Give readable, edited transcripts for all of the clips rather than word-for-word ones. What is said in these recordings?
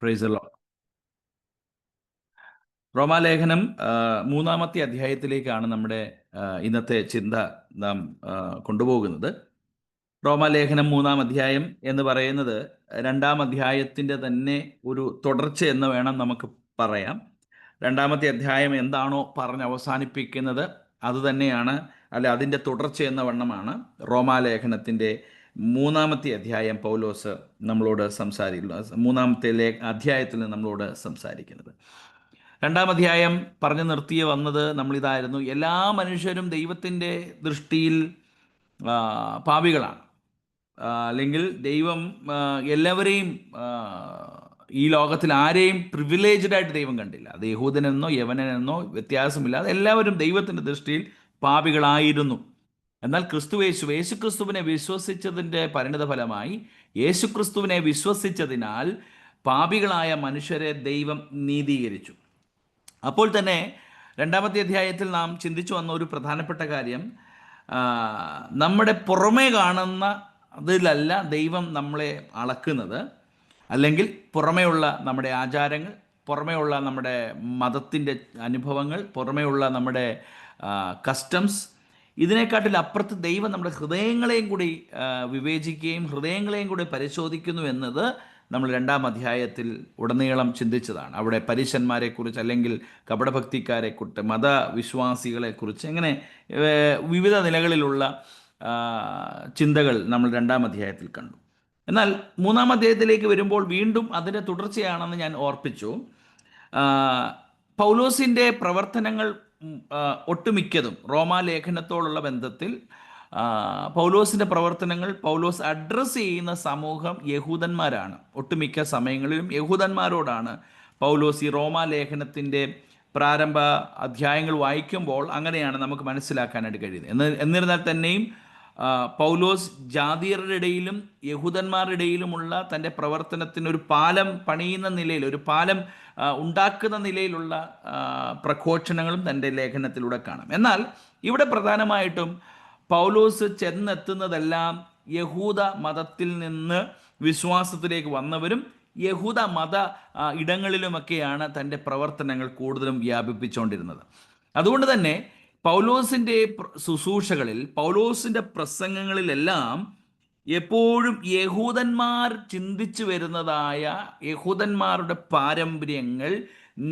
Price the Lord. റോമാലേഖനം മൂന്നാമത്തെ അധ്യായത്തിലേക്കാണ് നമ്മുടെ ഇന്നത്തെ ചിന്ത നാം കൊണ്ടുപോകുന്നത്. റോമാലേഖനം മൂന്നാം അധ്യായം എന്ന് പറയുന്നത് രണ്ടാം അധ്യായത്തിൻ്റെ തന്നെ ഒരു തുടർച്ച എന്ന് വേണം നമുക്ക് പറയാം. രണ്ടാമത്തെ അധ്യായം എന്താണോ പറഞ്ഞ് അവസാനിപ്പിക്കുന്നത് അത് തന്നെയാണ്, അല്ലെ അതിൻ്റെ തുടർച്ച എന്ന വണ്ണമാണ് റോമാലേഖനത്തിൻ്റെ മൂന്നാമത്തെ അധ്യായം പൗലോസ് നമ്മളോട് മൂന്നാമത്തെ അധ്യായത്തിൽ നമ്മളോട് സംസാരിക്കുന്നത്. രണ്ടാം അധ്യായം പറഞ്ഞു നിർത്തി വന്നത് നമ്മളിതായിരുന്നു: എല്ലാ മനുഷ്യരും ദൈവത്തിൻ്റെ ദൃഷ്ടിയിൽ പാപികളാണ്. അല്ലെങ്കിൽ ദൈവം എല്ലാവരെയും, ഈ ലോകത്തിൽ ആരെയും പ്രിവിലേജ്ഡ് ആയിട്ട് ദൈവം കണ്ടില്ല. അത് യഹൂദനെന്നോ യവനനെന്നോ വ്യത്യാസമില്ലാതെ എല്ലാവരും ദൈവത്തിൻ്റെ ദൃഷ്ടിയിൽ പാപികളായിരുന്നു. എന്നാൽ യേശുക്രിസ്തുവിനെ വിശ്വസിച്ചതിൻ്റെ പരിണിത ഫലമായി യേശുക്രിസ്തുവിനെ വിശ്വസിച്ചതിനാൽ പാപികളായ മനുഷ്യരെ ദൈവം നീതീകരിച്ചു. അപ്പോൾ തന്നെ രണ്ടാമത്തെ അധ്യായത്തിൽ നാം ചിന്തിച്ചു വന്ന ഒരു പ്രധാനപ്പെട്ട കാര്യം, നമ്മുടെ പുറമേ കാണുന്ന അതിലല്ല ദൈവം നമ്മളെ അളക്കുന്നത്. അല്ലെങ്കിൽ പുറമേയുള്ള നമ്മുടെ ആചാരങ്ങൾ, പുറമേയുള്ള നമ്മുടെ മതത്തിൻ്റെ അനുഭവങ്ങൾ, പുറമേയുള്ള നമ്മുടെ കസ്റ്റംസ്, ഇതിനെക്കാട്ടിൽ അപ്പുറത്ത് ദൈവം നമ്മുടെ ഹൃദയങ്ങളെയും കൂടി വിവേചിക്കുകയും ഹൃദയങ്ങളെയും കൂടി പരിശോധിക്കുന്നു എന്നത് നമ്മൾ രണ്ടാം അധ്യായത്തിൽ ഉടനീളം ചിന്തിച്ചതാണ്. അവിടെ പരീശന്മാരെക്കുറിച്ച്, അല്ലെങ്കിൽ കപടഭക്തിക്കാരെക്കുറിച്ച്, മതവിശ്വാസികളെക്കുറിച്ച്, അങ്ങനെ വിവിധ നിലകളിലുള്ള ചിന്തകൾ നമ്മൾ രണ്ടാം അധ്യായത്തിൽ കണ്ടു. എന്നാൽ മൂന്നാം അധ്യായത്തിലേക്ക് വരുമ്പോൾ വീണ്ടും അതിൻ്റെ തുടർച്ചയാണെന്ന് ഞാൻ ഓർപ്പിച്ചു. പൗലോസിൻ്റെ പ്രവർത്തനങ്ങൾ ഒട്ടുമിക്കതും റോമാലേഖനത്തോടുള്ള ബന്ധത്തിൽ പൗലോസിൻ്റെ പ്രവർത്തനങ്ങൾ, പൗലോസ് അഡ്രസ്സ് ചെയ്യുന്ന സമൂഹം യഹൂദന്മാരാണ്. ഒട്ടുമിക്ക സമയങ്ങളിലും യഹൂദന്മാരോടാണ് പൗലോസ് ഈ റോമാലേഖനത്തിൻ്റെ പ്രാരംഭ അധ്യായങ്ങൾ വായിക്കുമ്പോൾ അങ്ങനെയാണ് നമുക്ക് മനസ്സിലാക്കാനായിട്ട് കഴിയുന്നത്. എന്നിരുന്നാൽ തന്നെയും പൗലോസ് ജാതിയരുടെ ഇടയിലും യഹൂദന്മാരുടെ ഇടയിലുമുള്ള തൻ്റെ പ്രവർത്തനത്തിന് ഒരു പാലം പണിയുന്ന നിലയിൽ, ഒരു പാലം ഉണ്ടാക്കുന്ന നിലയിലുള്ള പ്രഘോഷണങ്ങളും തൻ്റെ ലേഖനത്തിലൂടെ കാണാം. എന്നാൽ ഇവിടെ പ്രധാനമായിട്ടും പൗലോസ് ചെന്നെത്തുന്നതെല്ലാം യഹൂദ മതത്തിൽ നിന്ന് വിശ്വാസത്തിലേക്ക് വന്നവരും യഹൂദ മത ഇടങ്ങളിലുമൊക്കെയാണ് തൻ്റെ പ്രവർത്തനങ്ങൾ കൂടുതലും വ്യാപിപ്പിച്ചുകൊണ്ടിരുന്നത്. അതുകൊണ്ട് തന്നെ പൗലോസിൻ്റെ ശുശ്രൂഷകളിൽ, പൗലോസിൻ്റെ പ്രസംഗങ്ങളിലെല്ലാം എപ്പോഴും യഹൂദന്മാർ ചിന്തിച്ചു വരുന്നതായ യഹൂദന്മാരുടെ പാരമ്പര്യങ്ങൾ,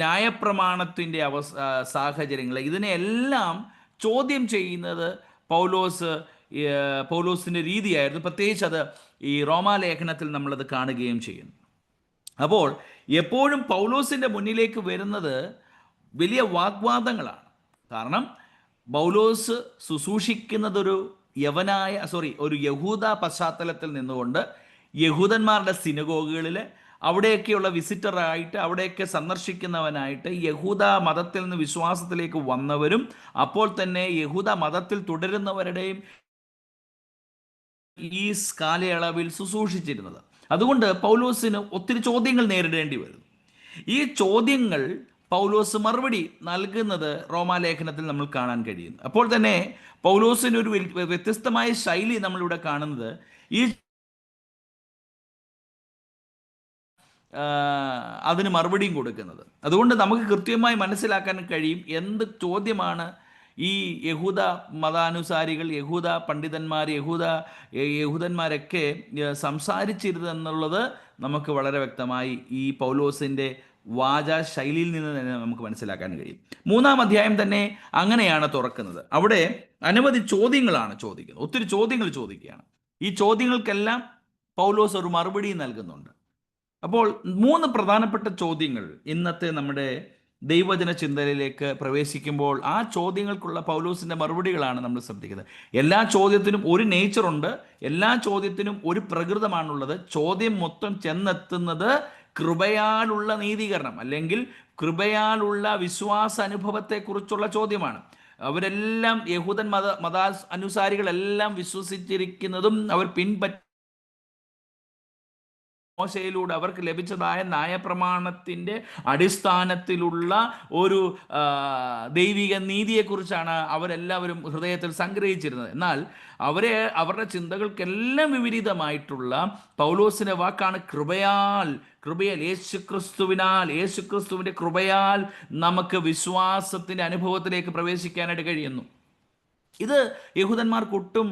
ന്യായപ്രമാണത്തിൻ്റെ സാഹചര്യങ്ങൾ, ഇതിനെല്ലാം ചോദ്യം ചെയ്യുന്നത് പൗലോസിൻ്റെ രീതിയായിരുന്നു. പ്രത്യേകിച്ച് അത് ഈ റോമാലേഖനത്തിൽ നമ്മളത് കാണുകയും ചെയ്യുന്നു. അപ്പോൾ എപ്പോഴും പൗലോസിൻ്റെ മുന്നിലേക്ക് വരുന്നത് വലിയ വാഗ്വാദങ്ങളാണ്. കാരണം പൗലോസ് ശുശ്രൂഷിക്കുന്നത് ഒരു യഹൂദ പശ്ചാത്തലത്തിൽ നിന്നുകൊണ്ട് യഹൂദന്മാരുടെ സിനഗോഗുകളിൽ അവിടെയൊക്കെയുള്ള വിസിറ്ററായിട്ട്, അവിടെയൊക്കെ സന്ദർശിക്കുന്നവനായിട്ട്, യഹൂദ മതത്തിൽ നിന്ന് വിശ്വാസത്തിലേക്ക് വന്നവരും അപ്പോൾ തന്നെ യഹൂദ മതത്തിൽ തുടരുന്നവരുടെയും ഈ കാലയളവിൽ ശുശ്രൂഷിച്ചിരുന്നത്. അതുകൊണ്ട് പൗലോസിന് ഒത്തിരി ചോദ്യങ്ങൾ നേരിടേണ്ടി വരുന്നു. ഈ ചോദ്യങ്ങൾ പൗലോസ് മറുപടി നൽകുന്നത് റോമാലേഖനത്തിൽ നമ്മൾ കാണാൻ കഴിയുന്നു. അപ്പോൾ തന്നെ പൗലോസിന് ഒരു വ്യത്യസ്തമായ ശൈലി നമ്മളിവിടെ കാണുന്നത്, ഈ അതിന് മറുപടിയും കൊടുക്കുന്നത്. അതുകൊണ്ട് നമുക്ക് കൃത്യമായി മനസ്സിലാക്കാൻ കഴിയും എന്ത് ചോദ്യമാണ് ഈ യഹൂദ മതാനുസാരികൾ, യഹൂദ പണ്ഡിതന്മാർ, യഹൂദന്മാരൊക്കെ സംസാരിച്ചിരുന്നെന്നുള്ളത് നമുക്ക് വളരെ വ്യക്തമായി ഈ പൗലോസിൻ്റെ ശൈലിയിൽ നിന്ന് തന്നെ നമുക്ക് മനസ്സിലാക്കാൻ കഴിയും. മൂന്നാം അധ്യായം തന്നെ അങ്ങനെയാണ് തുറക്കുന്നത്. അവിടെ അനവധി ചോദ്യങ്ങളാണ് ചോദിക്കുന്നത്, ഒത്തിരി ചോദ്യങ്ങൾ ചോദിക്കുകയാണ്. ഈ ചോദ്യങ്ങൾക്കെല്ലാം പൗലോസ് ഒരു മറുപടി നൽകുന്നുണ്ട്. അപ്പോൾ 3 പ്രധാനപ്പെട്ട ചോദ്യങ്ങൾ ഇന്നത്തെ നമ്മുടെ ദൈവജന ചിന്തയിലേക്ക് പ്രവേശിക്കുമ്പോൾ ആ ചോദ്യങ്ങൾക്കുള്ള പൗലോസിൻ്റെ മറുപടികളാണ് നമ്മൾ ശ്രദ്ധിക്കുന്നത്. എല്ലാ ചോദ്യത്തിനും ഒരു നേച്ചറുണ്ട്, എല്ലാ ചോദ്യത്തിനും ഒരു പ്രകൃതമാണുള്ളത്. ചോദ്യം മൊത്തം ചെന്നെത്തുന്നത് കൃപയാലുള്ള നീതീകരണം, അല്ലെങ്കിൽ കൃപയാലുള്ള വിശ്വാസ അനുഭവത്തെക്കുറിച്ചുള്ള ചോദ്യമാണ്. അവരെല്ലാം യഹൂദൻ അനുസാരികളെല്ലാം വിശ്വസിച്ചിരിക്കുന്നതും അവർ മോശയിലൂടെ അവർക്ക് ലഭിച്ചതായ ന്യായപ്രമാണത്തിൻ്റെ അടിസ്ഥാനത്തിലുള്ള ഒരു ദൈവിക നീതിയെക്കുറിച്ചാണ് അവരെല്ലാവരും ഹൃദയത്തിൽ സംഗ്രഹിച്ചിരുന്നത്. എന്നാൽ അവരുടെ ചിന്തകൾക്കെല്ലാം വിപരീതമായിട്ടുള്ള പൗലോസിന്റെ വാക്കാണ് കൃപയാൽ യേശുക്രിസ്തുവിന്റെ കൃപയാൽ നമുക്ക് വിശ്വാസത്തിന്റെ അനുഭവത്തിലേക്ക് പ്രവേശിക്കാനായിട്ട് കഴിയുന്നു. ഇത് യഹൂദന്മാർക്കൊട്ടും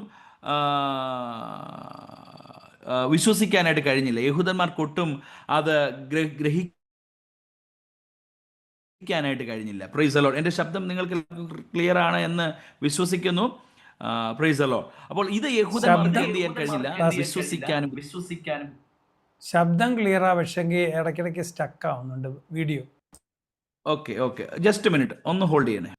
വിശ്വസിക്കാനായിട്ട് കഴിഞ്ഞില്ല. യഹൂദന്മാർക്കൊട്ടും അത് ഗ്രഹിക്കാനായിട്ട് കഴിഞ്ഞില്ല. Price the Lord. എൻ്റെ ശബ്ദം നിങ്ങൾക്ക് ക്ലിയർ ആണ് എന്ന് വിശ്വസിക്കുന്നു. Price the Lord. അപ്പോൾ ഇത് യഹൂദന്മാർക്ക് എന്ത് ചെയ്യാൻ കഴിഞ്ഞില്ല, വിശ്വസിക്കാനും ശബ്ദം ക്ലിയർ ആ, പക്ഷെങ്കിൽ ഇടയ്ക്കിടയ്ക്ക് സ്റ്റക്ക് ആവുന്നുണ്ട് വീഡിയോ. ഓക്കെ ജസ്റ്റ് മിനിറ്റ്, ഒന്ന് ഹോൾഡ് ചെയ്യണേ.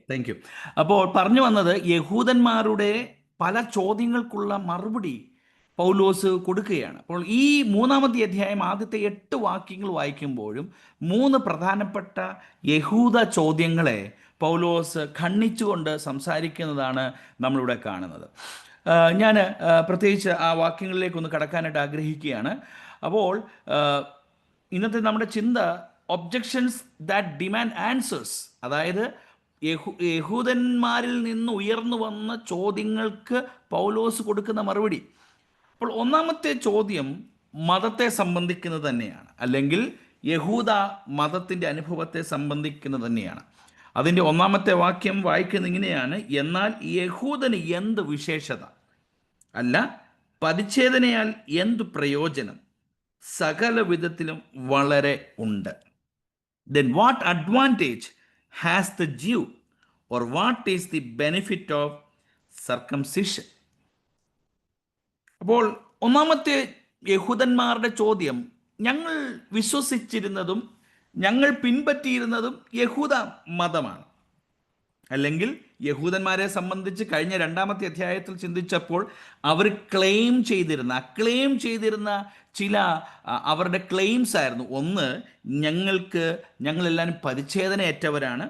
Thank you. അപ്പോൾ പറഞ്ഞു വന്നത്, യഹൂദന്മാരുടെ പല ചോദ്യങ്ങൾക്കുള്ള മറുപടി പൗലോസ് കൊടുക്കുകയാണ്. അപ്പോൾ ഈ 3-ാമത്തെ അധ്യായം ആദ്യത്തെ 8 വാക്യങ്ങൾ വായിക്കുമ്പോഴും 3 പ്രധാനപ്പെട്ട യഹൂദ ചോദ്യങ്ങളെ പൗലോസ് ഖണ്ഡിച്ചുകൊണ്ട് സംസാരിക്കുന്നതാണ് നമ്മളിവിടെ കാണുന്നത്. ഞാൻ പ്രത്യേകിച്ച് ആ വാക്യങ്ങളിലേക്കൊന്ന് കടക്കാനായിട്ട് ആഗ്രഹിക്കുകയാണ്. അപ്പോൾ ഇന്നത്തെ നമ്മുടെ ചിന്ത ഒബ്ജക്ഷൻസ് ദാറ്റ് ഡിമാൻഡ് ആൻസേഴ്സ്, അതായത് യഹൂദന്മാരിൽ നിന്ന് ഉയർന്നു വന്ന ചോദ്യങ്ങൾക്ക് പൗലോസ് കൊടുക്കുന്ന മറുപടി. അപ്പോൾ 1-ാമത്തെ ചോദ്യം മതത്തെ സംബന്ധിക്കുന്നത് തന്നെയാണ്, അല്ലെങ്കിൽ യഹൂദ മതത്തിൻ്റെ അനുഭവത്തെ സംബന്ധിക്കുന്നത് തന്നെയാണ്. അതിൻ്റെ 1-ാമത്തെ വാക്യം വായിക്കുന്നത് ഇങ്ങനെയാണ്: എന്നാൽ യഹൂദന് എന്ത് വിശേഷത, അല്ല പരിച്ഛേദനയാൽ എന്തു പ്രയോജനം, സകല വിധത്തിലും വളരെ ഉണ്ട്. Then what advantage has the Jew, or what is the benefit of circumcision? അപ്പോൾ 1-ാമത്തെ യഹൂദന്മാരുടെ ചോദ്യം, ഞങ്ങൾ വിശ്വസിച്ചിരുന്നതും ഞങ്ങൾ പിൻപറ്റിയിരുന്നതും യഹൂദ മതമാണ്, അല്ലെങ്കിൽ യഹൂദന്മാരെ സംബന്ധിച്ച് കഴിഞ്ഞ 2-ാമത്തെ അധ്യായത്തിൽ ചിന്തിച്ചപ്പോൾ അവർ അക്ലെയിം ചെയ്തിരുന്ന ചില അവരുടെ ക്ലെയിംസ് ആയിരുന്നു. ഒന്ന്, ഞങ്ങളെല്ലാവരും പരിച്ഛേദനയേറ്റവരാണ്,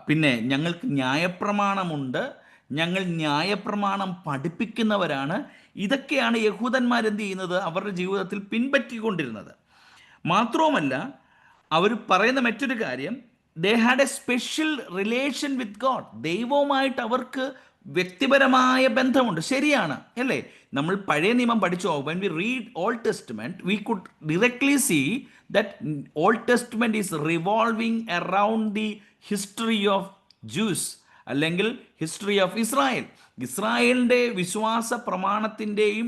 പിന്നെ ഞങ്ങൾക്ക് ന്യായപ്രമാണമുണ്ട്, ഞങ്ങൾ ന്യായപ്രമാണം പഠിപ്പിക്കുന്നവരാണ്. ഇതൊക്കെയാണ് യഹൂദന്മാരെന്ത് ചെയ്യുന്നത്, അവരുടെ ജീവിതത്തിൽ പിൻപറ്റിക്കൊണ്ടിരുന്നത്. മാത്രവുമല്ല, അവർ പറയുന്ന മറ്റൊരു കാര്യം, they had a special relation with God. ദൈവവുമായിട്ട് അവർക്ക് വ്യക്തിപരമായ ബന്ധമുണ്ട്. ശരിയാണ് അല്ലേ? നമ്മൾ പഴയ നിയമം പഠിച്ചു. When we read Old Testament, we could directly see that Old Testament is revolving around the history of Jews, അല്ലെങ്കിൽ ഹിസ്റ്ററി ഓഫ് ഇസ്രായേൽ. ഇസ്രായേലിൻ്റെ വിശ്വാസ പ്രമാണത്തിൻ്റെയും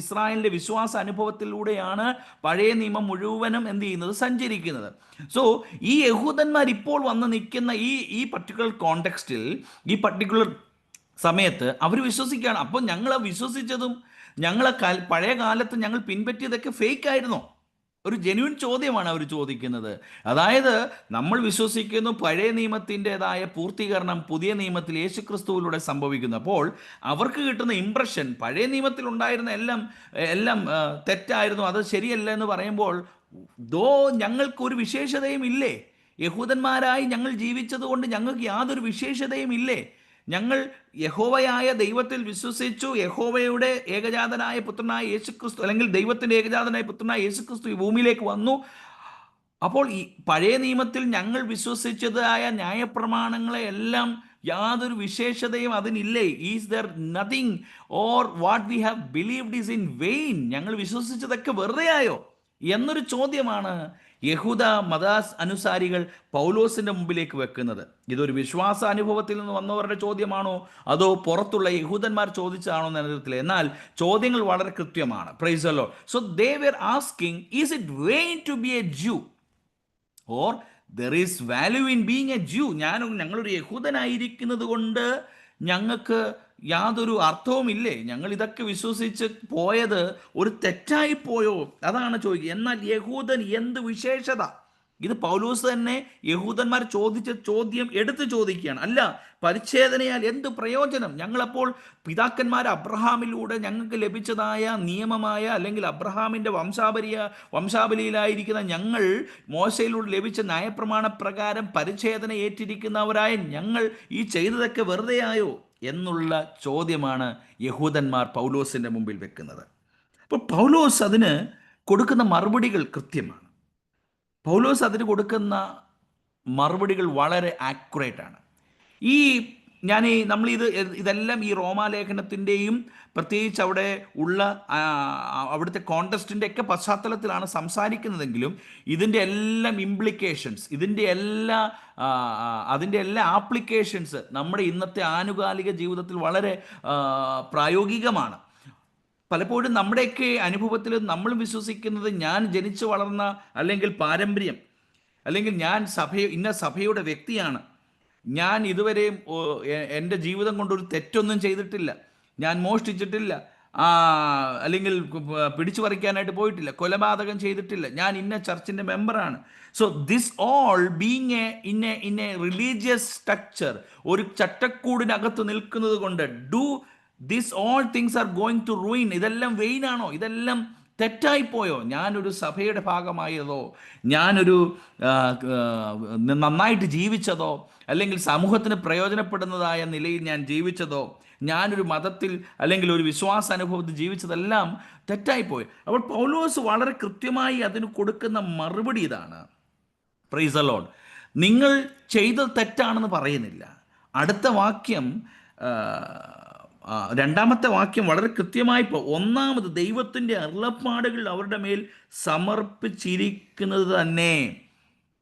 ഇസ്രായേലിൻ്റെ വിശ്വാസ അനുഭവത്തിലൂടെയാണ് പഴയ നിയമം മുഴുവനും എന്ത് ചെയ്യുന്നത്, സഞ്ചരിക്കുന്നത്. സോ ഈ യഹൂദന്മാർ ഇപ്പോൾ വന്ന് നിൽക്കുന്ന ഈ പർട്ടിക്കുലർ കോണ്ടെക്സ്റ്റിൽ, ഈ പർട്ടിക്കുലർ സമയത്ത് അവർ വിശ്വസിക്കുകയാണ്. അപ്പോൾ ഞങ്ങൾ വിശ്വസിച്ചതും പഴയ കാലത്ത് ഞങ്ങൾ പിൻപറ്റിയതൊക്കെ ഫേക്ക് ആയിരുന്നോ? ഒരു ജെന്യൂൻ ചോദ്യമാണ് അവർ ചോദിക്കുന്നത്. അതായത് നമ്മൾ വിശ്വസിക്കുന്നു പഴയ നിയമത്തിൻ്റെതായ പൂർത്തീകരണം പുതിയ നിയമത്തിൽ യേശുക്രിസ്തുവിലൂടെ സംഭവിക്കുന്നു. അപ്പോൾ അവർക്ക് കിട്ടുന്ന ഇംപ്രഷൻ പഴയ നിയമത്തിൽ ഉണ്ടായിരുന്ന എല്ലാം തെറ്റായിരുന്നു, അത് ശരിയല്ല എന്ന് പറയുമ്പോൾ, ഞങ്ങൾക്കൊരു വിശേഷതയും ഇല്ലേ? യഹൂദന്മാരായി ഞങ്ങൾ ജീവിച്ചത് കൊണ്ട് ഞങ്ങൾക്ക് യാതൊരു വിശേഷതയും ഇല്ലേ? ഞങ്ങൾ യഹോവയായ ദൈവത്തിൽ വിശ്വസിച്ചു, യഹോവയുടെ ഏകജാതനായ പുത്രനായ യേശുക്രിസ്തു, അല്ലെങ്കിൽ ദൈവത്തിൻ്റെ ഏകജാതനായ പുത്രനായ യേശുക്രിസ്തു ഈ ഭൂമിയിലേക്ക് വന്നു. അപ്പോൾ ഈ പഴയ നിയമത്തിൽ ഞങ്ങൾ വിശ്വസിച്ചതായ ന്യായപ്രമാണങ്ങളെ എല്ലാം യാതൊരു വിശേഷതയും അതിനില്ലേ? Is there nothing, or what we have believed is in vain? ഞങ്ങൾ വിശ്വസിച്ചതൊക്കെ വെറുതെയായോ എന്നൊരു ചോദ്യമാണ് യഹൂദ അനുസാരികൾ പൗലോസിന്റെ മുമ്പിലേക്ക് വെക്കുന്നത്. ഇതൊരു വിശ്വാസ അനുഭവത്തിൽ നിന്ന് വന്നവരുടെ ചോദ്യമാണോ, അതോ പുറത്തുള്ള യഹൂദന്മാർ ചോദിച്ചതാണോ എന്ന തരത്തിൽ? എന്നാൽ ചോദ്യങ്ങൾ വളരെ കൃത്യമാണ്. Praise the Lord. So they were asking, is it vain to be a Jew, or there is value in being a Jew? ഞങ്ങളൊരു യഹൂദനായിരിക്കുന്നത് കൊണ്ട് ഞങ്ങൾക്ക് യാതൊരു അർത്ഥവുമില്ലേ? ഞങ്ങൾ ഇതൊക്കെ വിശ്വസിച്ച് പോയത് ഒരു തെറ്റായി പോയോ? അതാണ് ചോദിക്കുക. എന്നാൽ യഹൂദൻ എന്ത് വിശേഷത? ഇത് പൗലോസ് തന്നെ യഹൂദന്മാർ ചോദിച്ച ചോദ്യം എടുത്തു ചോദിക്കുകയാണ്. അല്ല, പരിച്ഛേദനയാൽ എന്ത് പ്രയോജനം? ഞങ്ങളപ്പോൾ പിതാക്കന്മാർ അബ്രഹാമിലൂടെ ഞങ്ങൾക്ക് ലഭിച്ചതായ നിയമമായ അല്ലെങ്കിൽ അബ്രഹാമിൻ്റെ വംശാവലിയിലായിരിക്കുന്ന ഞങ്ങൾ മോശയിലൂടെ ലഭിച്ച ന്യായപ്രമാണ പ്രകാരം പരിച്ഛേദന ഏറ്റിരിക്കുന്നവരായ ഞങ്ങൾ ഈ ചെയ്തതൊക്കെ വെറുതെയായോ എന്നുള്ള ചോദ്യമാണ് യഹൂദന്മാർ പൗലോസിൻ്റെ മുമ്പിൽ വെക്കുന്നത്. അപ്പോൾ പൗലോസ് അതിന് കൊടുക്കുന്ന മറുപടികൾ കൃത്യമാണ്. പൗലോസ് അതിന് കൊടുക്കുന്ന മറുപടികൾ വളരെ ആക്യുറേറ്റ് ആണ്. ഇതെല്ലാം ഈ റോമാലേഖനത്തിൻ്റെയും പ്രത്യേകിച്ച് അവിടെ ഉള്ള അവിടുത്തെ കോണ്ടസ്റ്റിൻ്റെ ഒക്കെ പശ്ചാത്തലത്തിലാണ് സംസാരിക്കുന്നതെങ്കിലും ഇതിൻ്റെ എല്ലാം ഇംപ്ലിക്കേഷൻസ്, അതിൻ്റെ എല്ലാ ആപ്ലിക്കേഷൻസ് നമ്മുടെ ഇന്നത്തെ ആനുകാലിക ജീവിതത്തിൽ വളരെ പ്രായോഗികമാണ്. പലപ്പോഴും നമ്മുടെയൊക്കെ അനുഭവത്തിൽ നമ്മൾ വിശ്വസിക്കുന്നത് ഞാൻ ജനിച്ചു വളർന്ന അല്ലെങ്കിൽ പാരമ്പര്യം, അല്ലെങ്കിൽ ഞാൻ ഇന്ന സഭയുടെ വ്യക്തിയാണ്, ഞാൻ ഇതുവരെയും എൻ്റെ ജീവിതം കൊണ്ടൊരു തെറ്റൊന്നും ചെയ്തിട്ടില്ല, ഞാൻ മോഷ്ടിച്ചിട്ടില്ല, അല്ലെങ്കിൽ പിടിച്ചു പറിക്കാനായിട്ട് പോയിട്ടില്ല, കൊലപാതകം ചെയ്തിട്ടില്ല, ഞാൻ ഇന്ന ചർച്ചിൻ്റെ മെമ്പറാണ്. So this all being in a religious structure, ഒരു ചട്ടക്കൂടിനകത്ത് നിൽക്കുന്നത് കൊണ്ട് this all things are going to ruin. ഇതെല്ലാം വെയിനാണോ? ഇതെല്ലാം തെറ്റായിപ്പോയോ? ഞാനൊരു സഭയുടെ ഭാഗമായതോ, ഞാനൊരു നന്നായിട്ട് ജീവിച്ചതോ, അല്ലെങ്കിൽ സമൂഹത്തിന് പ്രയോജനപ്പെടുന്നതായ നിലയിൽ ഞാൻ ജീവിച്ചതോ, ഞാനൊരു മതത്തിൽ അല്ലെങ്കിൽ ഒരു വിശ്വാസ അനുഭവത്തിൽ ജീവിച്ചതെല്ലാം തെറ്റായിപ്പോയി. അപ്പോൾ പൗലോസ് വളരെ കൃത്യമായി അതിന് കൊടുക്കുന്ന മറുപടി ഇതാണ്. Price the Lord. നിങ്ങൾ ചെയ്തത് തെറ്റാണെന്ന് പറയുന്നില്ല. അടുത്ത വാക്യം, രണ്ടാമത്തെ വാക്യം വളരെ കൃത്യമായി ഒന്നാമത് ദൈവത്തിൻ്റെ അരുളപ്പാടുകൾ അവരുടെ മേൽ സമർപ്പിച്ചിരിക്കുന്നത് തന്നെ.